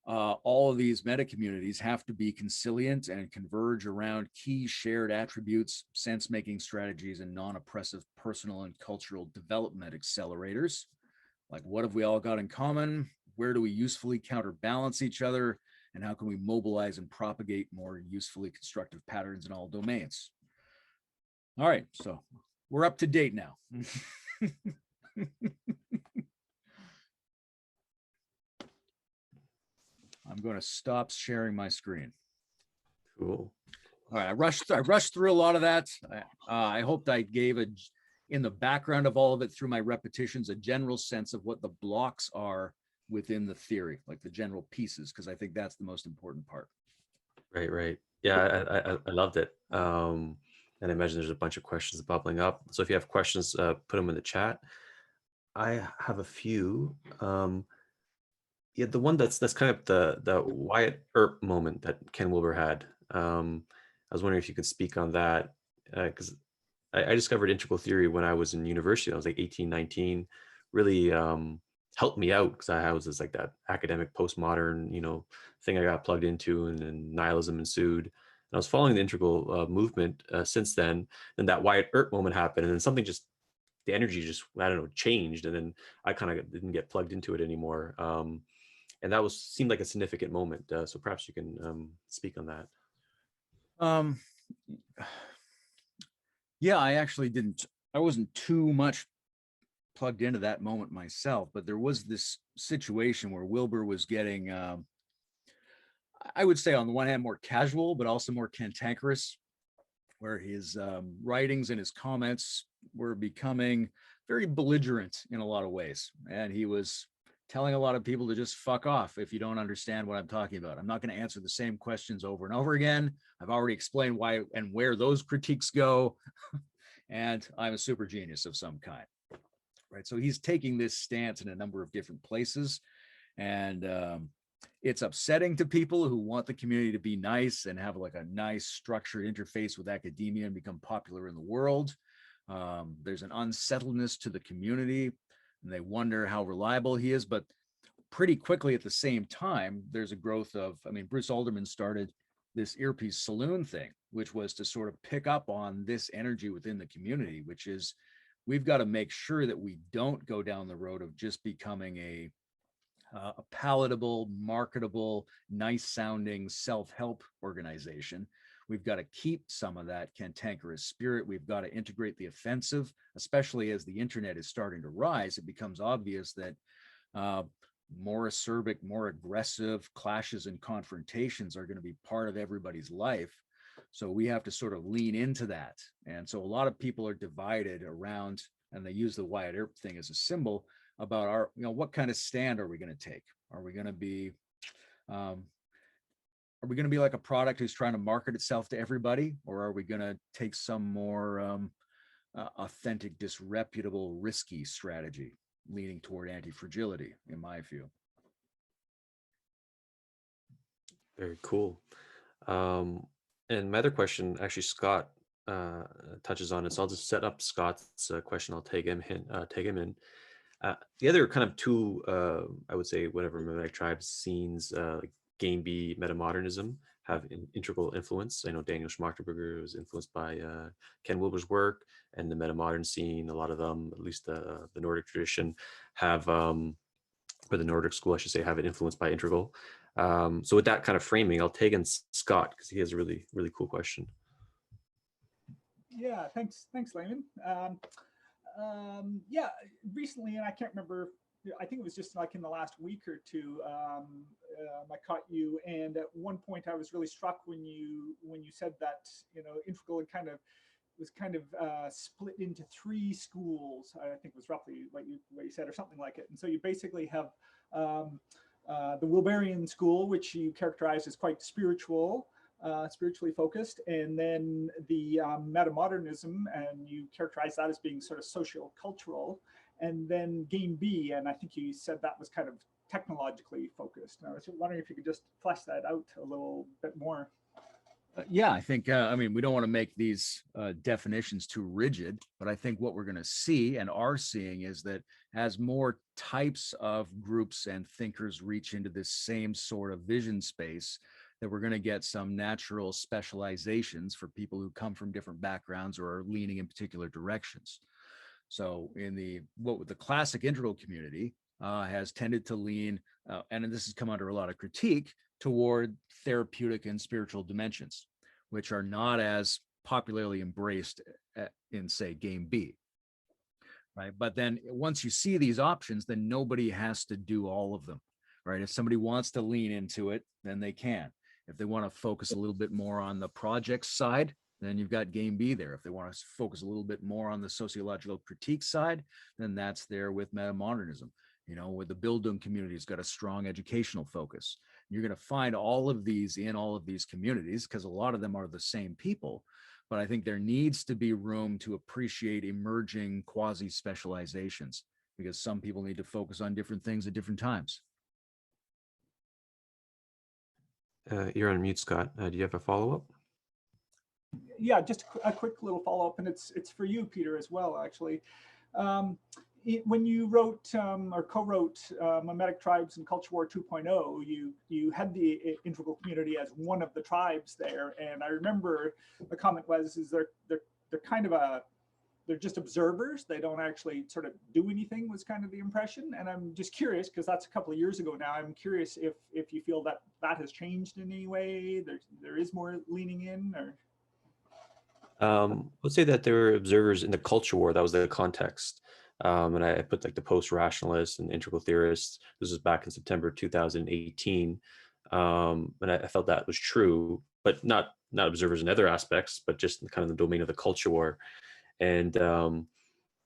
[SPEAKER 2] all of these meta communities have to be consilient and converge around key shared attributes, sense-making strategies, and non-oppressive personal and cultural development accelerators. Like, what have we all got in common? Where do we usefully counterbalance each other? And how can we mobilize and propagate more usefully constructive patterns in all domains? All right, so we're up to date now. I'm going to stop sharing my screen.
[SPEAKER 1] Cool.
[SPEAKER 2] All right, I rushed through a lot of that. I hoped I gave in the background of all of it through my repetitions, a general sense of what the blocks are within the theory, like the general pieces, because I think that's the most important part.
[SPEAKER 1] Right. Yeah, I loved it. And I imagine there's a bunch of questions bubbling up. So if you have questions, put them in the chat. I have a few. Yeah, the one that's kind of the Wyatt moment that Ken Wilber had. I was wondering if you could speak on that, because I discovered integral theory when I was in university. I was like 18, 19, really helped me out because I was just like that academic postmodern, thing I got plugged into, and then nihilism ensued. And I was following the integral movement since then. And that Wyatt moment happened, and then something just, the energy just, I don't know, changed, and then I kind of didn't get plugged into it anymore. And that seemed like a significant moment. So perhaps you can speak on that.
[SPEAKER 2] Yeah, I wasn't too much plugged into that moment myself, but there was this situation where Wilbur was getting, I would say on the one hand, more casual, but also more cantankerous, where his writings and his comments were becoming very belligerent in a lot of ways. And he was telling a lot of people to just fuck off if you don't understand what I'm talking about. I'm not going to answer the same questions over and over again. I've already explained why and where those critiques go. And I'm a super genius of some kind. Right. So he's taking this stance in a number of different places. And it's upsetting to people who want the community to be nice and have like a nice structured interface with academia and become popular in the world. There's an unsettledness to the community, and they wonder how reliable he is. But pretty quickly at the same time, there's a growth of, Bruce Alderman started this Earpiece Saloon thing, which was to sort of pick up on this energy within the community, which is, we've got to make sure that we don't go down the road of just becoming a palatable, marketable, nice sounding self-help organization. We've got to keep some of that cantankerous spirit. We've got to integrate the offensive, especially as the internet is starting to rise. It becomes obvious that more acerbic, more aggressive clashes and confrontations are going to be part of everybody's life. So we have to sort of lean into that. And so a lot of people are divided around, and they use the Wyatt Earp thing as a symbol about what kind of stand are we going to take? Are we going to be like a product who's trying to market itself to everybody, or are we going to take some more authentic, disreputable, risky strategy leaning toward anti-fragility, in my view?
[SPEAKER 1] Very cool. And my other question, actually, Scott touches on it. So I'll just set up Scott's question. I'll take him in. The other kind of two, I would say, whatever Mimetic Tribes scenes, like Game B, metamodernism, have an integral influence. I know Daniel Schmachtenberger was influenced by Ken Wilber's work, and the metamodern scene, a lot of them, at least the Nordic tradition, have, or the Nordic school, I should say, have an influence by integral. So with that kind of framing, I'll take in Scott, because he has a really, really cool question.
[SPEAKER 3] Yeah, thanks, Layman. Yeah, recently, and I can't remember, I think it was just like in the last week or two, I caught you, and at one point I was really struck when you said that integral was kind of split into 3 schools. I think it was roughly what you said, or something like it. And so you basically have the Wilberian school, which you characterize as quite spiritually focused, and then the metamodernism, and you characterize that as being sort of socio-cultural. and then game B, and I think you said that was kind of technologically focused. And I was wondering if you could just flesh that out a little bit more.
[SPEAKER 2] Yeah, I think, I mean, we don't want to make these definitions too rigid, but I think what we're going to see and are seeing is that as more types of groups and thinkers reach into this same sort of vision space, that we're going to get some natural specializations for people who come from different backgrounds or are leaning in particular directions. So in the classic integral community has tended to lean, and this has come under a lot of critique, toward therapeutic and spiritual dimensions, which are not as popularly embraced in, say, game B. Right. But then once you see these options, then nobody has to do all of them. Right. If somebody wants to lean into it, then they can. If they want to focus a little bit more on the project side, then you've got game B there. If they want to focus a little bit more on the sociological critique side, then that's there with metamodernism. You know, where the Bildung community has got a strong educational focus. You're going to find all of these in all of these communities because a lot of them are the same people. But I think there needs to be room to appreciate emerging quasi-specializations because some people need to focus on different things at different times.
[SPEAKER 3] You're
[SPEAKER 1] on mute, Scott. Do you have a follow-up?
[SPEAKER 3] Yeah, just a quick little follow-up, and it's for you, Peter, as well, actually. When you wrote or co-wrote Mimetic Tribes and Culture War 2.0, you had the integral community as one of the tribes there, and I remember the comment was, they're kind of they're just observers. They don't actually sort of do anything, was kind of the impression. And I'm just curious, because that's a couple of years ago now, I'm curious if you feel that that has changed in any way, there is more leaning in, or?
[SPEAKER 1] Let's say that there were observers in the culture war. That was the context. And I put like the post-rationalists and integral theorists. This was back in September 2018. And I felt that was true, but not observers in other aspects, but just kind of the domain of the culture war. And,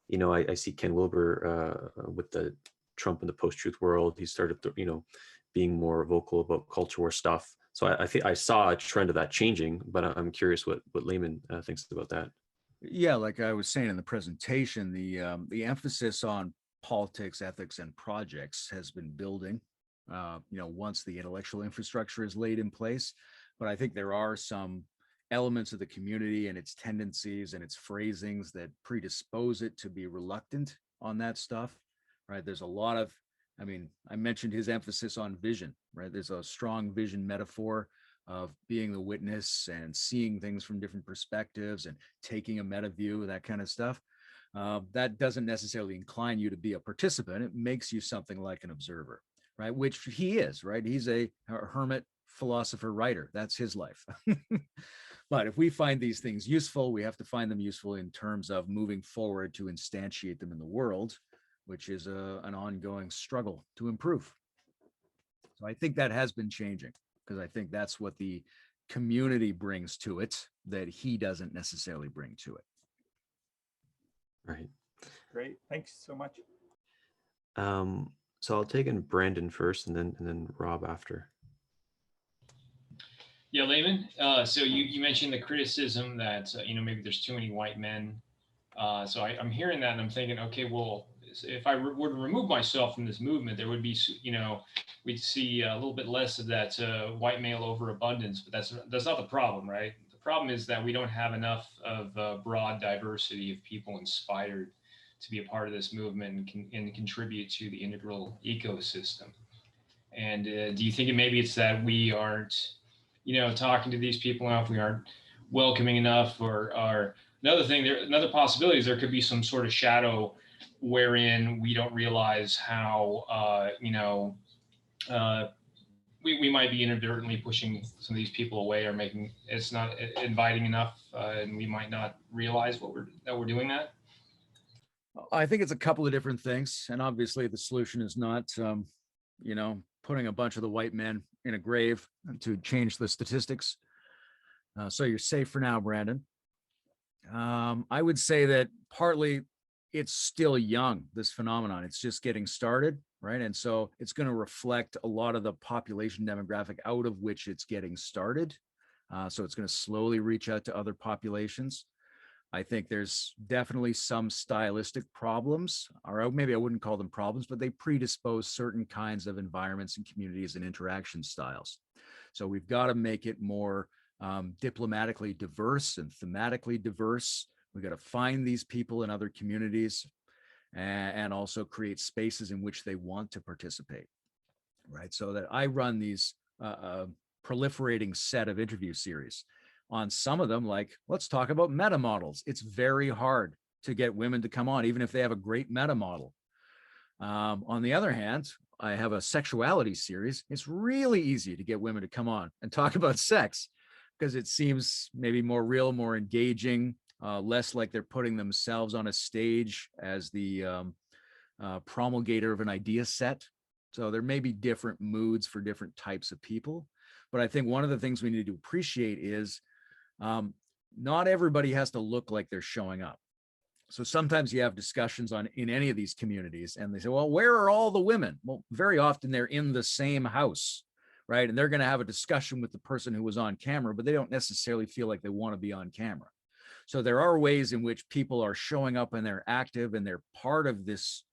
[SPEAKER 1] you know, I see Ken Wilber with the Trump and the post-truth world. He started, you know, being more vocal about culture war stuff. So I think I saw a trend of that changing, but I'm curious what Layman thinks about that.
[SPEAKER 2] Yeah, like I was saying in the presentation, the emphasis on politics, ethics, and projects has been building, you know, once the intellectual infrastructure is laid in place. But I think there are some elements of the community and its tendencies and its phrasings that predispose it to be reluctant on that stuff, right? There's a lot of, I mean, I mentioned his emphasis on vision, right? There's a strong vision metaphor of being the witness and seeing things from different perspectives and taking a meta view, that kind of stuff. That doesn't necessarily incline you to be a participant. It makes you something like an observer, right? Which he is, right? He's a hermit, philosopher, writer. That's his life. But if we find these things useful, we have to find them useful in terms of moving forward to instantiate them in the world, which is an ongoing struggle to improve. So I think that has been changing because I think that's what the community brings to it that he doesn't necessarily bring to it.
[SPEAKER 1] Right.
[SPEAKER 3] Great. Thanks so much.
[SPEAKER 1] So I'll take in Brandon first and then Rob after.
[SPEAKER 4] Yeah, Layman. So you mentioned the criticism that, you know, maybe there's too many white men. So I'm hearing that and I'm thinking, okay, well, if I were to remove myself from this movement, there would be, you know, we'd see a little bit less of that white male overabundance, but that's not the problem, right? The problem is that we don't have enough of broad diversity of people inspired to be a part of this movement and contribute to the integral ecosystem. And do you think maybe it's that we aren't, you know, talking to these people enough, we aren't welcoming enough, or another possibility is there could be some sort of shadow wherein we don't realize how, you know, we might be inadvertently pushing some of these people away or making it's not inviting enough, and we might not realize that we're doing that.
[SPEAKER 2] I think it's a couple of different things, and obviously the solution is not, you know, putting a bunch of the white men in a grave to change the statistics. So you're safe for now, Brandon. I would say that partly it's still young, this phenomenon. It's just getting started, right? And so it's going to reflect a lot of the population demographic out of which it's getting started. So it's going to slowly reach out to other populations. I think there's definitely some stylistic problems, or maybe I wouldn't call them problems, but they predispose certain kinds of environments and communities and interaction styles. So we've got to make it more diplomatically diverse and thematically diverse. We've got to find these people in other communities and also create spaces in which they want to participate, right? So that I run these proliferating set of interview series. On some of them, like, let's talk about meta models. It's very hard to get women to come on, even if they have a great meta model. On the other hand, I have a sexuality series. It's really easy to get women to come on and talk about sex because it seems maybe more real, more engaging, less like they're putting themselves on a stage as the promulgator of an idea set. So there may be different moods for different types of people. But I think one of the things we need to appreciate is not everybody has to look like they're showing up. So sometimes you have discussions in any of these communities and they say, well, where are all the women? Well, very often they're in the same house, right? And they're going to have a discussion with the person who was on camera, but they don't necessarily feel like they want to be on camera. So there are ways in which people are showing up and they're active and they're part of this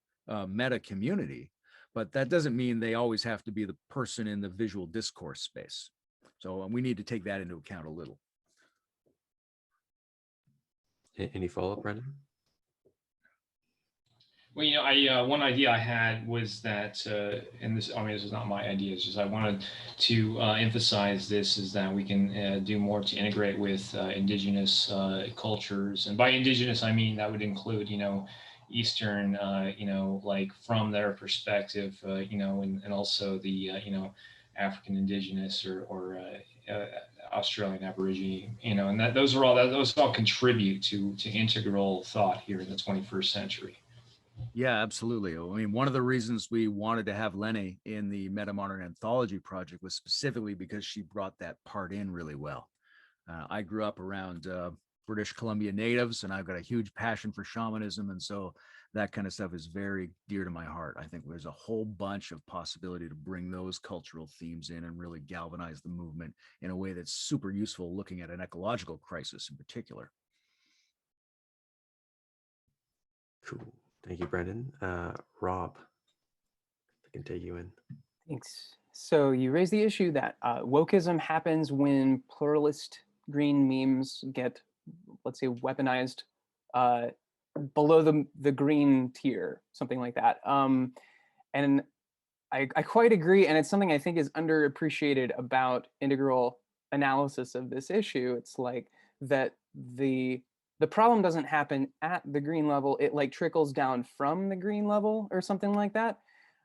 [SPEAKER 2] meta community, but that doesn't mean they always have to be the person in the visual discourse space. So we need to take that into account a little.
[SPEAKER 1] Any follow-up, Brendan?
[SPEAKER 4] Well, one idea I had was that, and this, I mean, this is not my idea, it's just I wanted to emphasize this, is that we can do more to integrate with indigenous cultures. And by indigenous, I mean that would include, Eastern, like from their perspective, and also the, African indigenous or Australian Aborigine, and that those all contribute to integral thought here in the 21st century.
[SPEAKER 2] Yeah, absolutely. I mean, one of the reasons we wanted to have Lenny in the Metamodern Anthology project was specifically because she brought that part in really well. I grew up around British Columbia natives, and I've got a huge passion for shamanism. And so that kind of stuff is very dear to my heart. I think there's a whole bunch of possibility to bring those cultural themes in and really galvanize the movement in a way that's super useful looking at an ecological crisis in particular.
[SPEAKER 1] Cool. Thank you, Brendan. Rob, I can take you in.
[SPEAKER 5] Thanks. So you raised the issue that wokeism happens when pluralist green memes get, let's say, weaponized below the green tier, something like that. And I quite agree, and it's something I think is underappreciated about integral analysis of this issue. It's like that the problem doesn't happen at the green level, it like trickles down from the green level or something like that.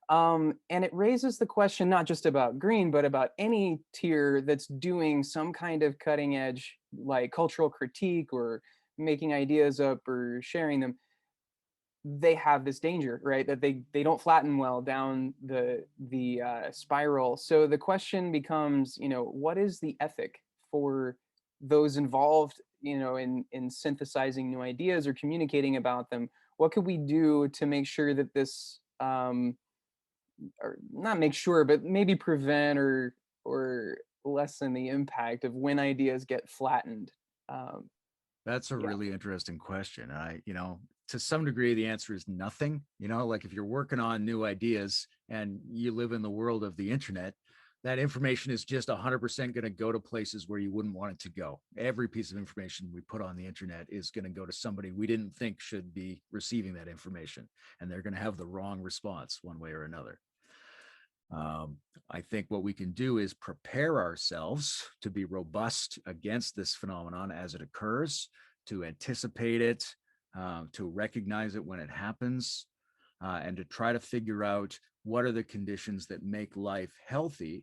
[SPEAKER 5] And it raises the question not just about green, but about any tier that's doing some kind of cutting edge, like cultural critique or making ideas up or sharing them. They have this danger, right? That they don't flatten well down the spiral. So the question becomes, what is the ethic for those involved, in synthesizing new ideas or communicating about them? What could we do to make sure that this, or not make sure, but maybe prevent or lessen the impact of when ideas get flattened?
[SPEAKER 2] That's a really interesting question. To some degree, the answer is nothing. Like if you're working on new ideas and you live in the world of the internet, that information is just 100% going to go to places where you wouldn't want it to go. Every piece of information we put on the internet is going to go to somebody we didn't think should be receiving that information, and they're going to have the wrong response one way or another. I think what we can do is prepare ourselves to be robust against this phenomenon as it occurs, to anticipate it, to recognize it when it happens, and to try to figure out what are the conditions that make life healthy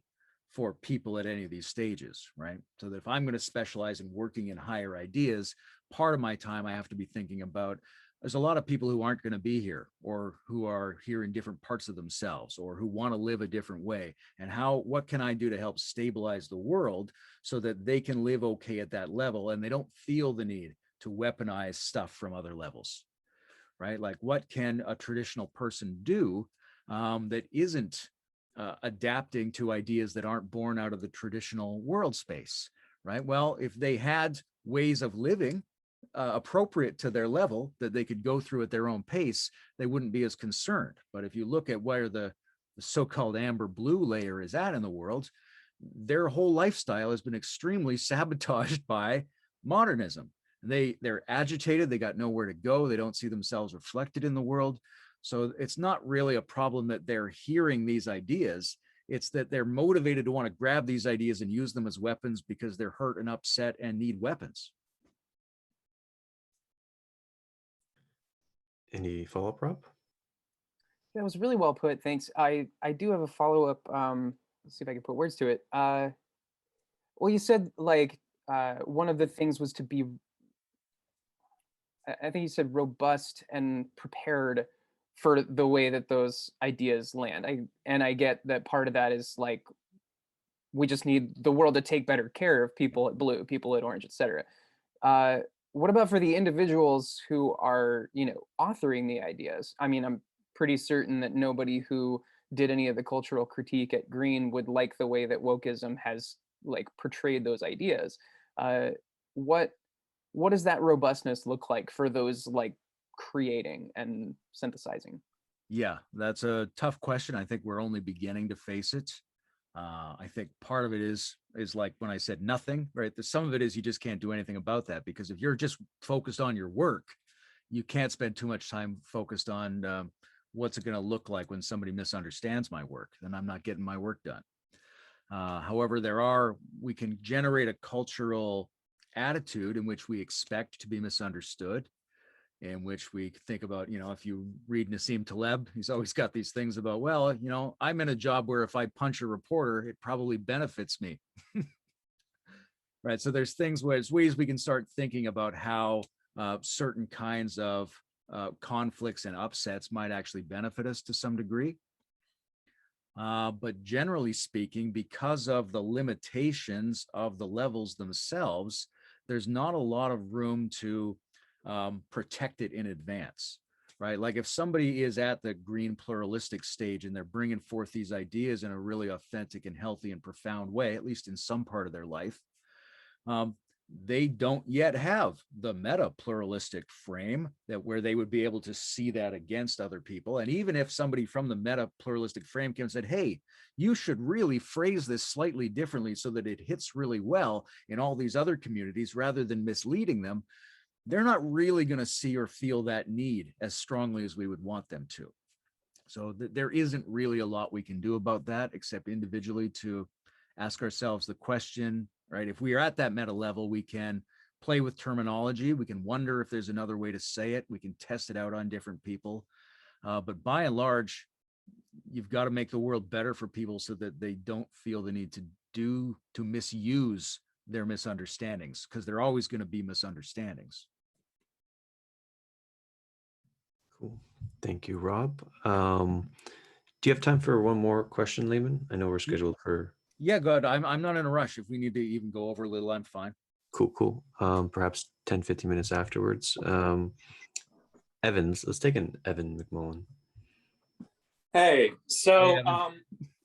[SPEAKER 2] for people at any of these stages, right? So that if I'm going to specialize in working in higher ideas, part of my time I have to be thinking about, there's a lot of people who aren't going to be here, or who are here in different parts of themselves, or who want to live a different way. And what can I do to help stabilize the world so that they can live okay at that level and they don't feel the need to weaponize stuff from other levels, right? Like what can a traditional person do that isn't adapting to ideas that aren't born out of the traditional world space, right? Well, if they had ways of living appropriate to their level that they could go through at their own pace, they wouldn't be as concerned. But if you look at where the so-called amber blue layer is at in the world, their whole lifestyle has been extremely sabotaged by modernism. They're agitated, they got nowhere to go, they don't see themselves reflected in the world. So it's not really a problem that they're hearing these ideas. It's that they're motivated to want to grab these ideas and use them as weapons because they're hurt and upset and need weapons.
[SPEAKER 1] Any follow-up, Rob?
[SPEAKER 5] That was really well put. Thanks. I do have a follow-up. Let's see if I can put words to it. Well, you said like one of the things was to be, I think you said robust and prepared for the way that those ideas land. I get that part of that is like, we just need the world to take better care of people at blue, people at orange, etc. What about for the individuals who are, authoring the ideas? I mean, I'm pretty certain that nobody who did any of the cultural critique at green would like the way that wokeism has like portrayed those ideas. What does that robustness look like for those like creating and synthesizing?
[SPEAKER 2] Yeah, that's a tough question. I think we're only beginning to face it. I think part of it is like when I said nothing, right? Some of it is you just can't do anything about that, because if you're just focused on your work, you can't spend too much time focused on what's it going to look like when somebody misunderstands my work. Then I'm not getting my work done. However, we can generate a cultural attitude in which we expect to be misunderstood, in which we think about, if you read Nassim Taleb, he's always got these things about, well, I'm in a job where if I punch a reporter, it probably benefits me. Right. So there's ways we can start thinking about how certain kinds of conflicts and upsets might actually benefit us to some degree. But generally speaking, because of the limitations of the levels themselves, there's not a lot of room to protect it in advance, right? Like if somebody is at the green pluralistic stage and they're bringing forth these ideas in a really authentic and healthy and profound way, at least in some part of their life, they don't yet have the meta pluralistic frame where they would be able to see that against other people. And even if somebody from the meta pluralistic frame came and said, hey, you should really phrase this slightly differently so that it hits really well in all these other communities rather than misleading them, they're not really going to see or feel that need as strongly as we would want them to. So there isn't really a lot we can do about that, except individually to ask ourselves the question, right? If we are at that meta level, we can play with terminology. We can wonder if there's another way to say it. We can test it out on different people. But by and large, you've got to make the world better for people so that they don't feel the need to misuse their misunderstandings, because there are always going to be misunderstandings.
[SPEAKER 1] Cool. Thank you, Rob. Do you have time for one more question, Layman? I know we're scheduled for...
[SPEAKER 2] Yeah, good. I'm not in a rush. If we need to even go over a little, I'm fine.
[SPEAKER 1] Cool. Perhaps 10, 15 minutes afterwards. Evans, let's take an Evan McMullen.
[SPEAKER 6] Hey, so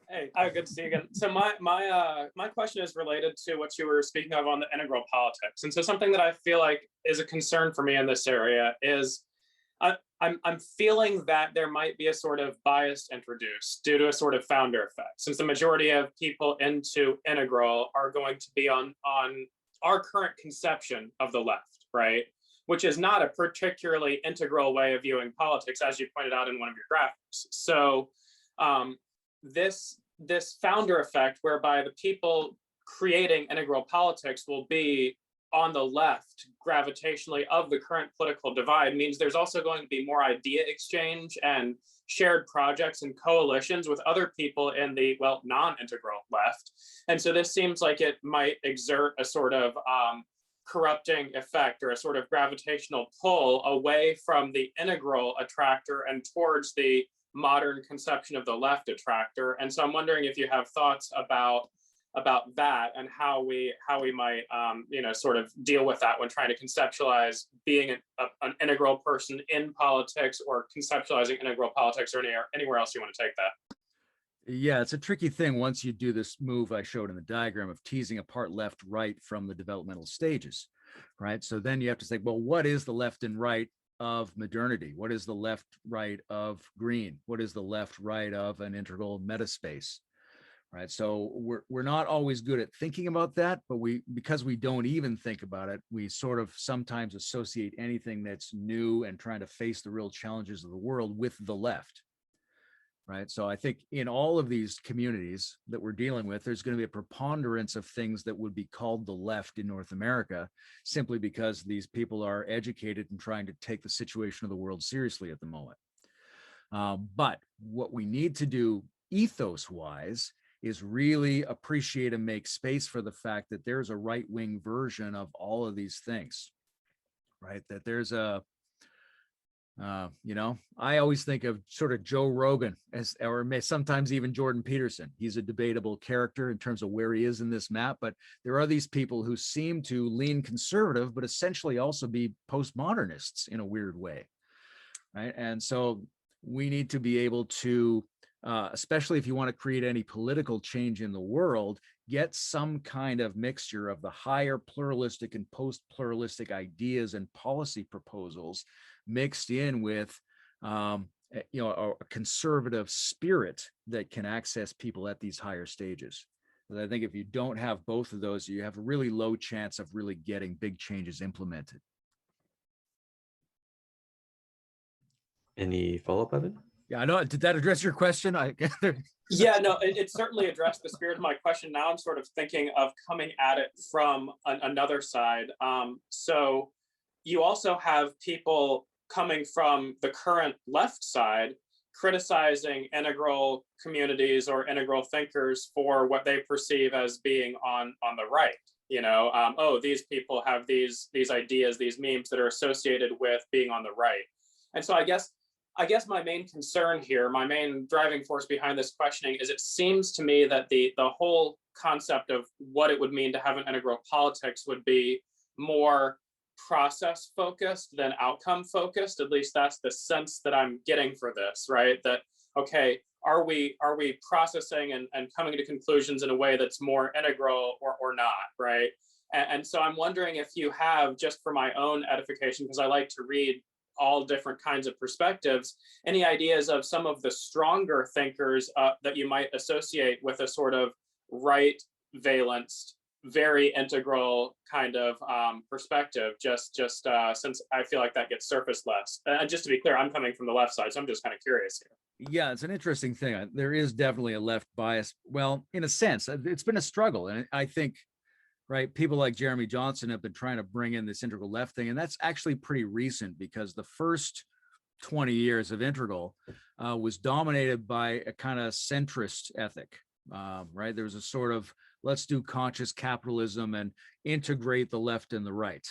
[SPEAKER 2] Hey,
[SPEAKER 6] good to see you again. So my question is related to what you were speaking of on the integral politics. And so something that I feel like is a concern for me in this area is I'm feeling that there might be a sort of bias introduced due to a sort of founder effect, since the majority of people into integral are going to be on our current conception of the left, right? Which is not a particularly integral way of viewing politics, as you pointed out in one of your graphics. So this founder effect, whereby the people creating integral politics will be on the left gravitationally of the current political divide, means there's also going to be more idea exchange and shared projects and coalitions with other people in the, well, non-integral left. And so this seems like it might exert a sort of corrupting effect or a sort of gravitational pull away from the integral attractor and towards the modern conception of the left attractor. And so I'm wondering if you have thoughts about that and how we might sort of deal with that when trying to conceptualize being an integral person in politics, or conceptualizing integral politics, or anywhere else you want to take that.
[SPEAKER 2] Yeah, it's a tricky thing once you do this move I showed in the diagram of teasing apart left, right from the developmental stages. right? So then you have to say, well, what is the left and right of modernity? What is the left, right of green? What is the left, right of an integral metaspace? Right. So we're not always good at thinking about that, but because we don't even think about it, we sort of sometimes associate anything that's new and trying to face the real challenges of the world with the left. Right. So I think in all of these communities that we're dealing with, there's going to be a preponderance of things that would be called the left in North America, simply because these people are educated and trying to take the situation of the world seriously at the moment. But what we need to do ethos wise is really appreciate and make space for the fact that there's a right-wing version of all of these things, right? That there's a, I always think of sort of Joe Rogan or sometimes even Jordan Peterson. He's a debatable character in terms of where he is in this map, but there are these people who seem to lean conservative, but essentially also be postmodernists in a weird way, right? And so we need to be able to, especially if you want to create any political change in the world, get some kind of mixture of the higher pluralistic and post-pluralistic ideas and policy proposals mixed in with, a conservative spirit that can access people at these higher stages. But I think if you don't have both of those, you have a really low chance of really getting big changes implemented.
[SPEAKER 1] Any follow-up, Evan?
[SPEAKER 2] Yeah, I know. Did that address your question?
[SPEAKER 6] Yeah, no, it certainly addressed the spirit of my question. Now I'm sort of thinking of coming at it from another side. So you also have people coming from the current left side criticizing integral communities or integral thinkers for what they perceive as being on the right. Oh, these people have these ideas, these memes that are associated with being on the right. And so I guess my main concern here, my main driving force behind this questioning is it seems to me that the whole concept of what it would mean to have an integral politics would be more process focused than outcome focused. At least that's the sense that I'm getting for this, right? That, okay, are we processing and coming to conclusions in a way that's more integral or not, right? And so I'm wondering if you have, just for my own edification, because I like to read all different kinds of perspectives, any ideas of some of the stronger thinkers that you might associate with a sort of right valenced, very integral kind of perspective, just since I feel like that gets surfaced less. And just to be clear, I'm coming from the left side, so I'm just kind of curious here.
[SPEAKER 2] Yeah, it's an interesting thing. There is definitely a left bias. Well, in a sense, it's been a struggle. And I think, right, people like Jeremy Johnson have been trying to bring in this integral left thing. And that's actually pretty recent, because the first 20 years of integral was dominated by a kind of centrist ethic, right? There was a sort of, let's do conscious capitalism and integrate the left and the right.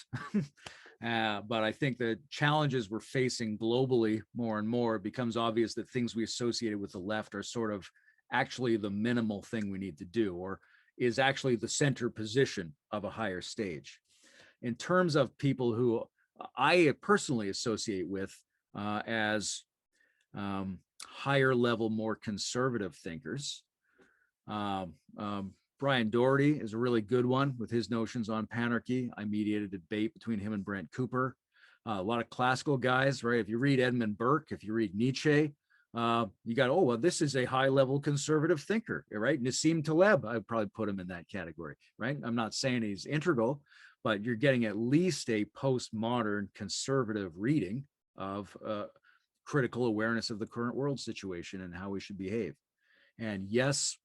[SPEAKER 2] But I think the challenges we're facing globally more and more, it becomes obvious that things we associated with the left are sort of actually the minimal thing we need to do, or is actually the center position of a higher stage. In terms of people who I personally associate with as higher level, more conservative thinkers, Brian Doherty is a really good one with his notions on panarchy. I mediated a debate between him and Brent Cooper. A lot of classical guys, right? If you read Edmund Burke, if you read Nietzsche, you got, oh, well, this is a high level conservative thinker, right? Nassim Taleb, I'd probably put him in that category, right? I'm not saying he's integral, but you're getting at least a postmodern conservative reading of critical awareness of the current world situation and how we should behave. And yes,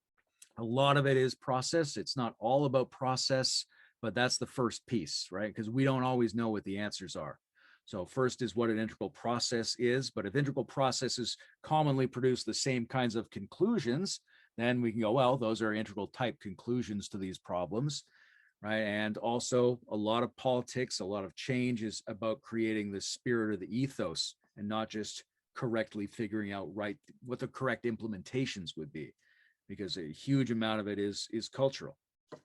[SPEAKER 2] a lot of it is process. It's not all about process, but that's the first piece, right? Because we don't always know what the answers are. So first is what an integral process is, but if integral processes commonly produce the same kinds of conclusions, then we can go, well, those are integral type conclusions to these problems, right? And also a lot of politics, a lot of change is about creating the spirit of the ethos and not just correctly figuring out what the correct implementations would be, because a huge amount of it is cultural.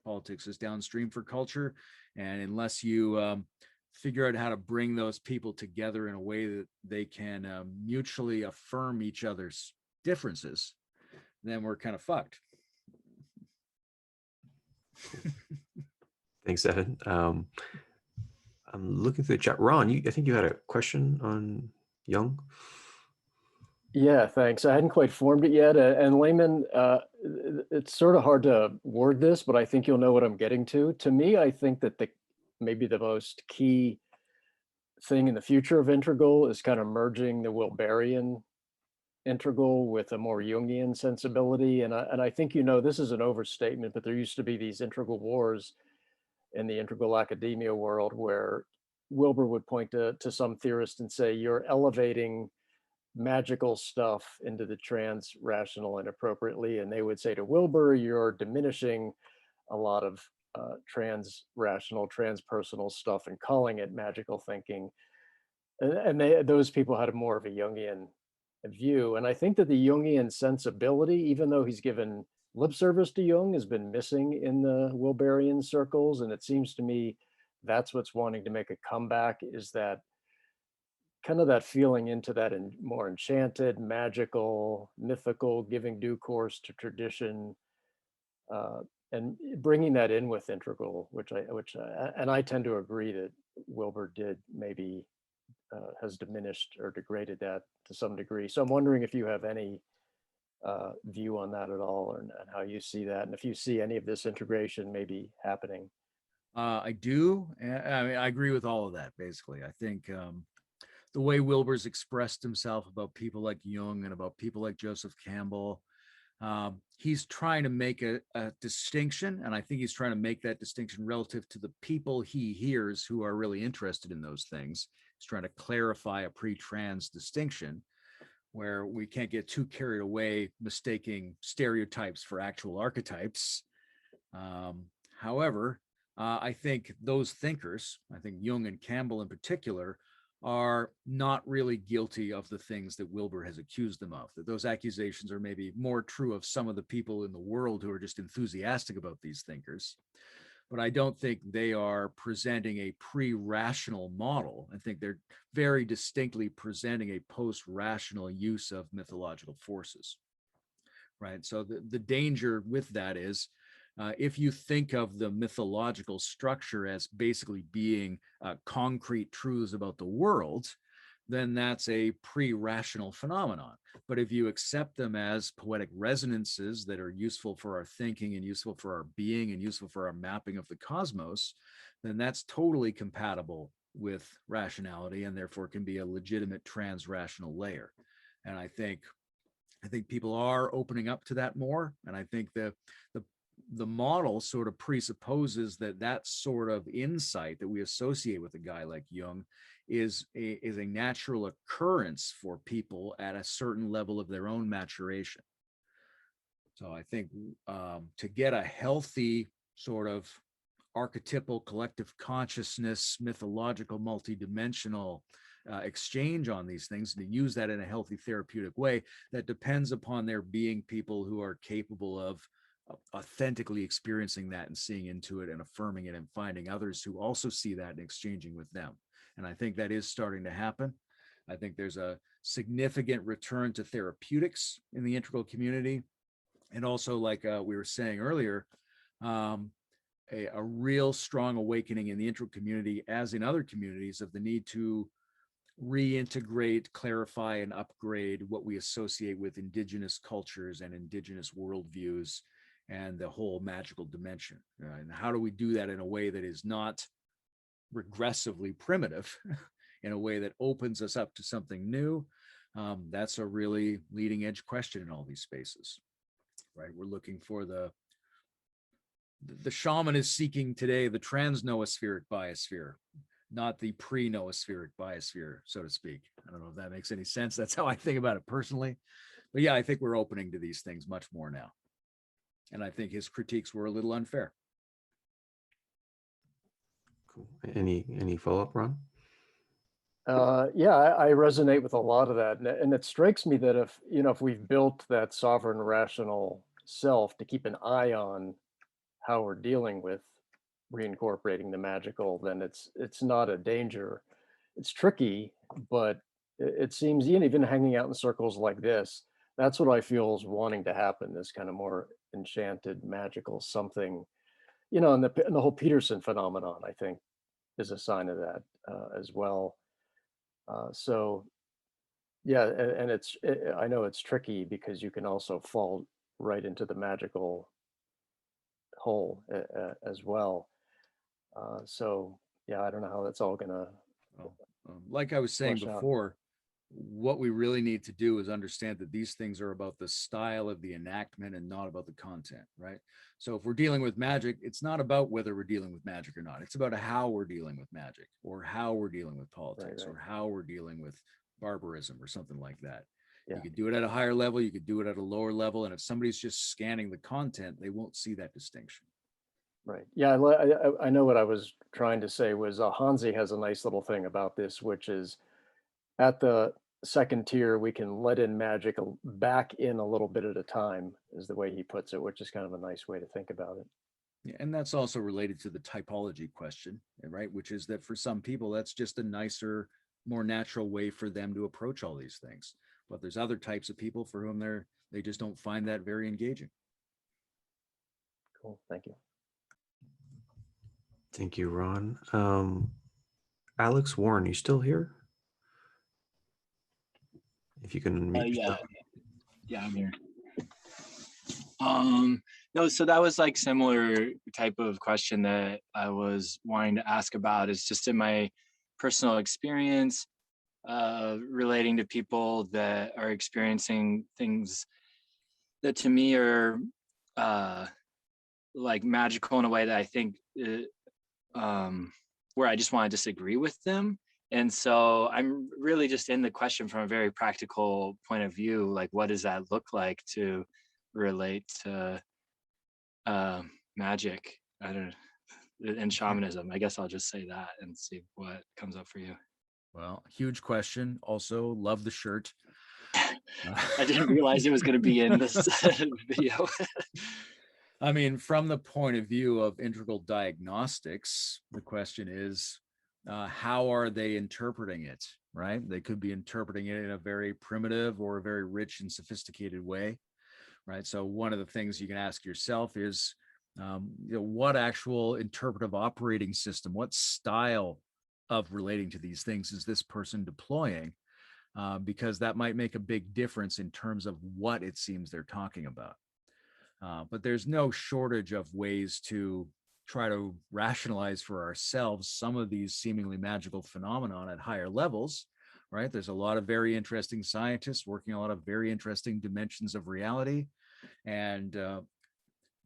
[SPEAKER 2] Politics is downstream for culture, and unless you figure out how to bring those people together in a way that they can mutually affirm each other's differences, then we're kind of fucked.
[SPEAKER 1] Thanks, Evan. I'm looking through the chat. Ron, I think you had a question on Jung.
[SPEAKER 7] Yeah, thanks. I hadn't quite formed it yet. And Layman, it's sort of hard to word this, but I think you'll know what I'm getting to. To me, I think that maybe the most key thing in the future of integral is kind of merging the Wilberian integral with a more Jungian sensibility. And I think, this is an overstatement, but there used to be these integral wars in the integral academia world where Wilbur would point to some theorist and say, you're elevating magical stuff into the trans-rational inappropriately. And they would say to Wilbur, you're diminishing a lot of trans-rational, transpersonal stuff and calling it magical thinking. And those people had more of a Jungian view. And I think that the Jungian sensibility, even though he's given lip service to Jung, has been missing in the Wilberian circles. And it seems to me that's what's wanting to make a comeback, is that kind of that feeling into that more enchanted, magical, mythical, giving due course to tradition, and bringing that in with integral, which I tend to agree that Wilbur did maybe has diminished or degraded that to some degree. So I'm wondering if you have any view on that at all, and how you see that, and if you see any of this integration maybe happening.
[SPEAKER 2] I do. I mean, I agree with all of that, basically. I think the way Wilbur's expressed himself about people like Jung and about people like Joseph Campbell, he's trying to make a distinction, and I think he's trying to make that distinction relative to the people he hears who are really interested in those things. He's trying to clarify a pre-trans distinction where we can't get too carried away mistaking stereotypes for actual archetypes. However, I think those thinkers, I think Jung and Campbell in particular, are not really guilty of the things that Wilbur has accused them of. That those accusations are maybe more true of some of the people in the world who are just enthusiastic about these thinkers. But I don't think they are presenting a pre-rational model. I think they're very distinctly presenting a post-rational use of mythological forces, right? So the danger with that is, if you think of the mythological structure as basically being concrete truths about the world, then that's a pre-rational phenomenon. But if you accept them as poetic resonances that are useful for our thinking and useful for our being and useful for our mapping of the cosmos, then that's totally compatible with rationality, and therefore can be a legitimate trans-rational layer. And I think people are opening up to that more. And I think the model sort of presupposes that sort of insight that we associate with a guy like Jung is a natural occurrence for people at a certain level of their own maturation. So I think to get a healthy sort of archetypal collective consciousness, mythological, multidimensional exchange on these things, and to use that in a healthy therapeutic way, that depends upon there being people who are capable of authentically experiencing that and seeing into it and affirming it, and finding others who also see that and exchanging with them. And I think that is starting to happen. I think there's a significant return to therapeutics in the integral community. And also, like we were saying earlier, a real strong awakening in the integral community, as in other communities, of the need to reintegrate, clarify, and upgrade what we associate with indigenous cultures and indigenous worldviews and the whole magical dimension. And how do we do that in a way that is not regressively primitive, in a way that opens us up to something new? That's a really leading edge question in all these spaces, right? We're looking for the shaman is seeking today the trans-noospheric biosphere, not the pre-noospheric biosphere, so to speak. I don't know if that makes any sense. That's how I think about it personally. But yeah, I think we're opening to these things much more now. And I think his critiques were a little unfair.
[SPEAKER 1] Cool. Any follow-up, Ron?
[SPEAKER 7] Yeah, I resonate with a lot of that. And it strikes me that if we've built that sovereign rational self to keep an eye on how we're dealing with reincorporating the magical, then it's not a danger. It's tricky, but it seems even hanging out in circles like this, that's what I feel is wanting to happen, this kind of more enchanted, magical something, and the whole Peterson phenomenon, I think, is a sign of that as well. So yeah, and I know it's tricky because you can also fall right into the magical hole as well. So yeah, I don't know how that's all gonna
[SPEAKER 2] like I was saying
[SPEAKER 7] flesh out.
[SPEAKER 2] before, what we really need to do is understand that these things are about the style of the enactment and not about the content, right? So if we're dealing with magic, it's not about whether we're dealing with magic or not. It's about how we're dealing with magic, or how we're dealing with politics,
[SPEAKER 7] Right.
[SPEAKER 2] or how we're dealing with barbarism or something like that.
[SPEAKER 7] Yeah.
[SPEAKER 2] You could do it at a higher level, you could do it at a lower level. And if somebody's just scanning the content, they won't see that distinction.
[SPEAKER 7] Right. Yeah, I know what I was trying to say was Hansi has a nice little thing about this, which is at the second tier, we can let in magic back in a little bit at a time, is the way he puts it, which is kind of a nice way to think about it.
[SPEAKER 2] Yeah, and that's also related to the typology question, right? Which is that for some people, that's just a nicer, more natural way for them to approach all these things. But there's other types of people for whom they just don't find that very engaging.
[SPEAKER 7] Cool. Thank you.
[SPEAKER 1] Thank you, Ron. Alex Warren, you still here? If you can unmute yourself.
[SPEAKER 8] Yeah, I'm here. No, so that was like similar type of question that I was wanting to ask about. Is just in my personal experience relating to people that are experiencing things that to me are like magical in a way that I think where I just want to disagree with them. And so I'm really just in the question from a very practical point of view, like what does that look like to relate to magic? I don't know, and shamanism. I guess I'll just say that and see what comes up for you.
[SPEAKER 2] Well, huge question. Also, love the shirt.
[SPEAKER 8] I didn't realize it was going to be in this video.
[SPEAKER 2] I mean, from the point of view of integral diagnostics, the question is, how are they interpreting it, right? They could be interpreting it in a very primitive or a very rich and sophisticated way, right? So one of the things you can ask yourself is, what actual interpretive operating system, what style of relating to these things is this person deploying? Because that might make a big difference in terms of what it seems they're talking about. But there's no shortage of ways to try to rationalize for ourselves some of these seemingly magical phenomenon at higher levels, right? There's a lot of very interesting scientists working on a lot of very interesting dimensions of reality, and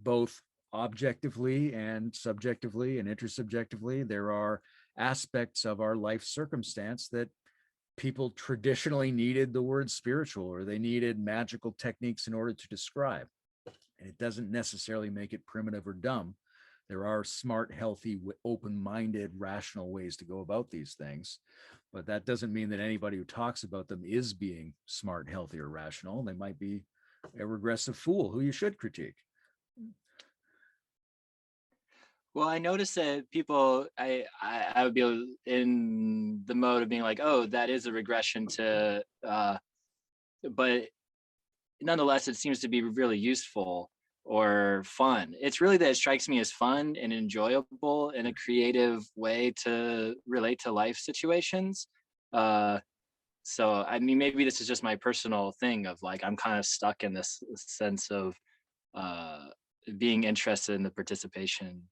[SPEAKER 2] both objectively and subjectively and intersubjectively, there are aspects of our life circumstance that people traditionally needed the word spiritual, or they needed magical techniques in order to describe. And it doesn't necessarily make it primitive or dumb. There are smart, healthy, open-minded, rational ways to go about these things. But that doesn't mean that anybody who talks about them is being smart, healthy, or rational. They might be a regressive fool who you should critique.
[SPEAKER 8] Well, I noticed that people, I would be in the mode of being like, oh, that is a regression to, but nonetheless, it seems to be really useful or fun. It's really that it strikes me as fun and enjoyable in a creative way to relate to life situations. So, I mean, maybe this is just my personal thing of like, I'm kind of stuck in this sense of being interested in the participation.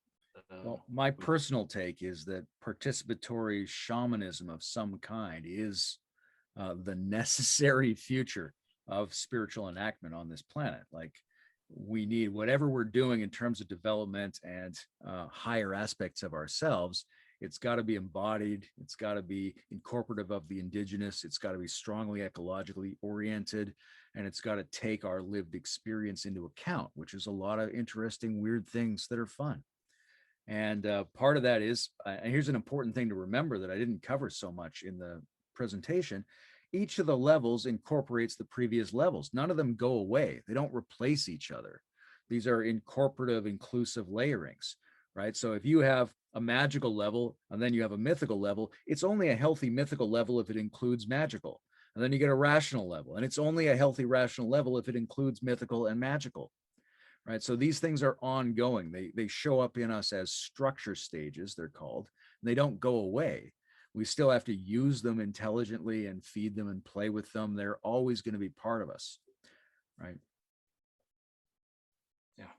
[SPEAKER 2] Well, my personal take is that participatory shamanism of some kind is the necessary future of spiritual enactment on this planet. Like, we need whatever we're doing in terms of development and higher aspects of ourselves. It's got to be embodied. It's got to be incorporative of the indigenous. It's got to be strongly ecologically oriented, and it's got to take our lived experience into account, which is a lot of interesting, weird things that are fun. And part of that is, and here's an important thing to remember that I didn't cover so much in the presentation. Each of the levels incorporates the previous levels. None of them go away. They don't replace each other. These are incorporative, inclusive layerings, right? So if you have a magical level and then you have a mythical level, it's only a healthy mythical level if it includes magical. And then you get a rational level, and it's only a healthy rational level if it includes mythical and magical. Right. So these things are ongoing. They show up in us as structure stages, they're called. They don't go away. We still have to use them intelligently and feed them and play with them. They're always going to be part of us, right? Yeah.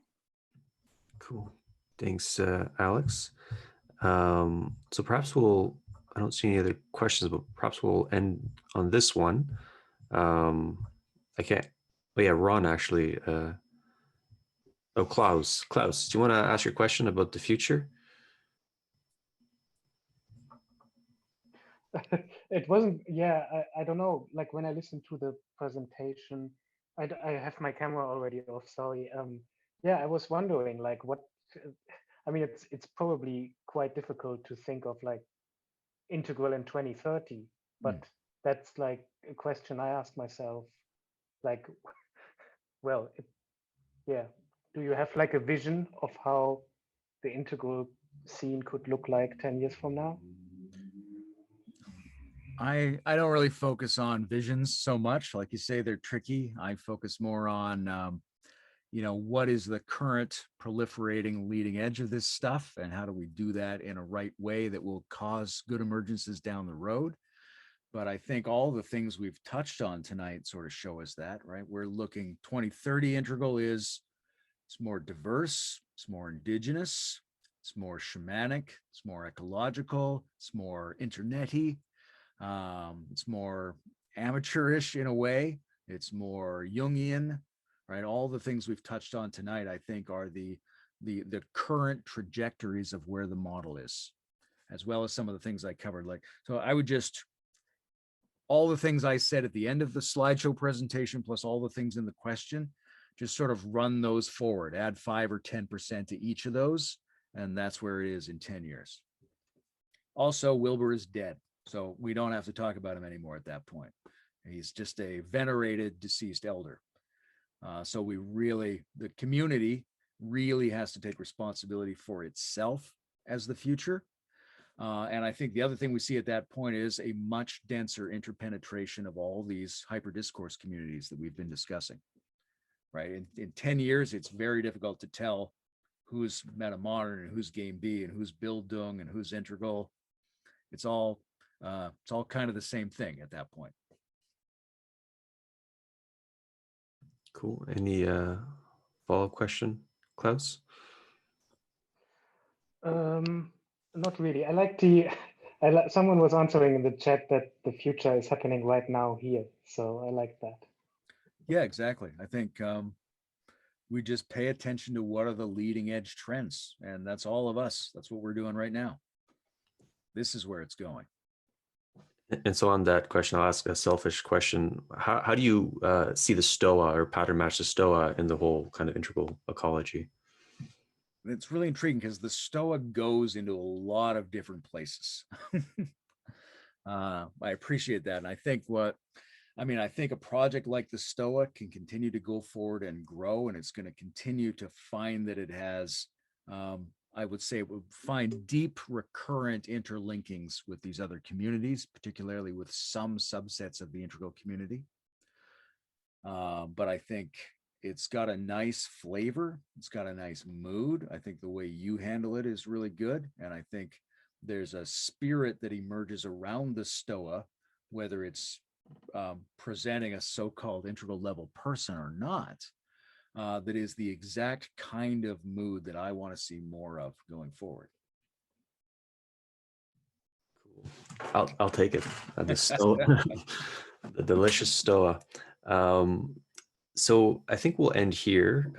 [SPEAKER 1] Cool. Thanks, Alex. So perhaps I don't see any other questions, but perhaps we'll end on this one. I can't, oh yeah, Ron actually, Klaus, do you want to ask your question about the future?
[SPEAKER 9] It wasn't, yeah, I don't know, like when I listened to the presentation, I have my camera already off, sorry. Yeah, I was wondering like what, I mean, it's probably quite difficult to think of like integral in 2030, but that's like a question I ask myself, like, well, yeah, do you have like a vision of how the integral scene could look like 10 years from now?
[SPEAKER 2] I don't really focus on visions so much. Like you say, they're tricky. I focus more on, you know, what is the current proliferating leading edge of this stuff, and how do we do that in a right way that will cause good emergences down the road. But I think all the things we've touched on tonight sort of show us that, right? We're looking 2030 integral it's more diverse, it's more indigenous, it's more shamanic, it's more ecological, it's more internet-y. It's more amateurish in a way. It's more Jungian, right? All the things we've touched on tonight, I think, are the current trajectories of where the model is, as well as some of the things I covered. Like, so I would just, all the things I said at the end of the slideshow presentation, plus all the things in the question, just sort of run those forward, add 5 or 10% to each of those, and that's where it is in 10 years. Also, Wilbur is dead, so we don't have to talk about him anymore at that point. He's just a venerated deceased elder. So we really, the community really has to take responsibility for itself as the future. And I think the other thing we see at that point is a much denser interpenetration of all these hyper-discourse communities that we've been discussing, right? In 10 years, it's very difficult to tell who's meta-modern and who's game B and who's Bildung and who's integral. It's all kind of the same thing at that point.
[SPEAKER 1] Cool. Any follow-up question, Klaus?
[SPEAKER 9] Not really. I like someone was answering in the chat that the future is happening right now here. So I like that.
[SPEAKER 2] Yeah, exactly. I think we just pay attention to what are the leading edge trends, and that's all of us. That's what we're doing right now. This is where it's going.
[SPEAKER 1] And so on that question, I'll ask a selfish question. How do you see the Stoa or pattern match the Stoa in the whole kind of integral ecology?
[SPEAKER 2] It's really intriguing because the Stoa goes into a lot of different places. I appreciate that. And I think I think a project like the Stoa can continue to go forward and grow, and it's going to continue to find that it has, I would say, it would find deep recurrent interlinkings with these other communities, particularly with some subsets of the integral community. But I think it's got a nice flavor. It's got a nice mood. I think the way you handle it is really good. And I think there's a spirit that emerges around the Stoa, whether it's presenting a so-called integral level person or not, that is the exact kind of mood that I want to see more of going forward.
[SPEAKER 1] Cool. I'll take it. The Stoa, the delicious Stoa. So I think we'll end here.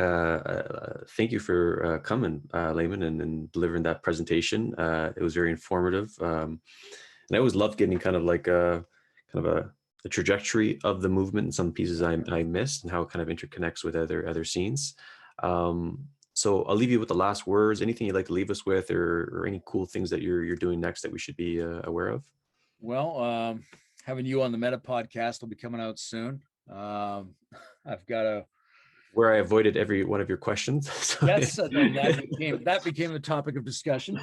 [SPEAKER 1] Thank you for coming, Layman, and delivering that presentation. It was very informative. And I always love getting kind of like a trajectory of the movement and some pieces I missed and how it kind of interconnects with other scenes. So I'll leave you with the last words. Anything you'd like to leave us with, or any cool things that you're doing next that we should be aware of?
[SPEAKER 2] Well, having you on the Meta podcast will be coming out soon. I've got
[SPEAKER 1] where I avoided every one of your questions. So
[SPEAKER 2] yes, that became the topic of discussion.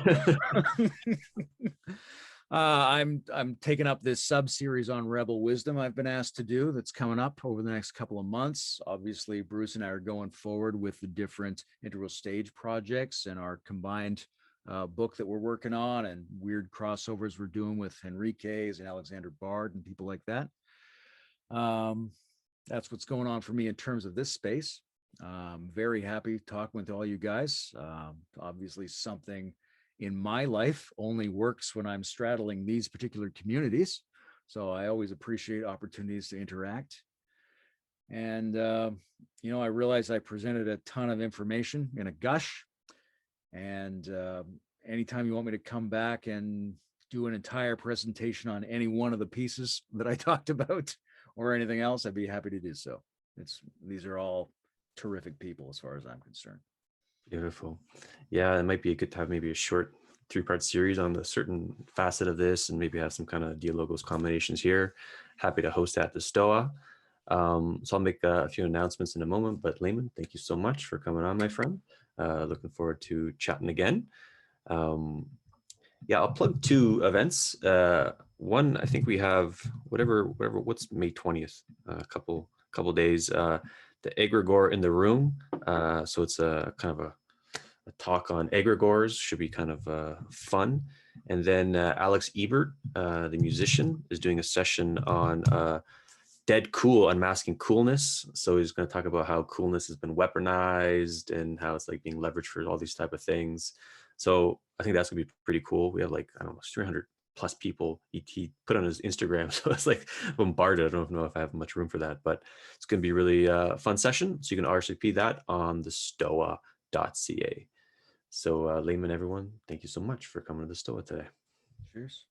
[SPEAKER 2] I'm taking up this sub-series on Rebel Wisdom I've been asked to do that's coming up over the next couple of months. Obviously, Bruce and I are going forward with the different integral stage projects and our combined book that we're working on and weird crossovers we're doing with Henriquez and Alexander Bard and people like that. That's what's going on for me in terms of this space. Very happy talking with all you guys. Obviously something in my life only works when I'm straddling these particular communities. So I always appreciate opportunities to interact. And, you know, I realize I presented a ton of information in a gush. And anytime you want me to come back and do an entire presentation on any one of the pieces that I talked about or anything else, I'd be happy to do so. These are all terrific people as far as I'm concerned.
[SPEAKER 1] Beautiful. Yeah, it might be good to have maybe a short 3-part series on a certain facet of this and maybe have some kind of dialogos combinations here. Happy to host that at the Stoa. So I'll make a few announcements in a moment, but Layman, thank you so much for coming on, my friend. Looking forward to chatting again. Yeah, I'll plug 2 events. One, I think we have what's May 20th, a couple days, the egregore in the room. So it's a kind of a talk on egregores, should be kind of fun. And then Alex Ebert, the musician, is doing a session on dead cool, unmasking coolness. So he's going to talk about how coolness has been weaponized and how it's like being leveraged for all these type of things. So I think that's gonna be pretty cool. We have like, I don't know, 300 plus people he put on his Instagram. So it's like bombarded. I don't know if I have much room for that, but it's gonna be really a fun session. So you can RSVP that on thestoa.ca. So Layman, everyone, thank you so much for coming to the Stoa today.
[SPEAKER 2] Cheers.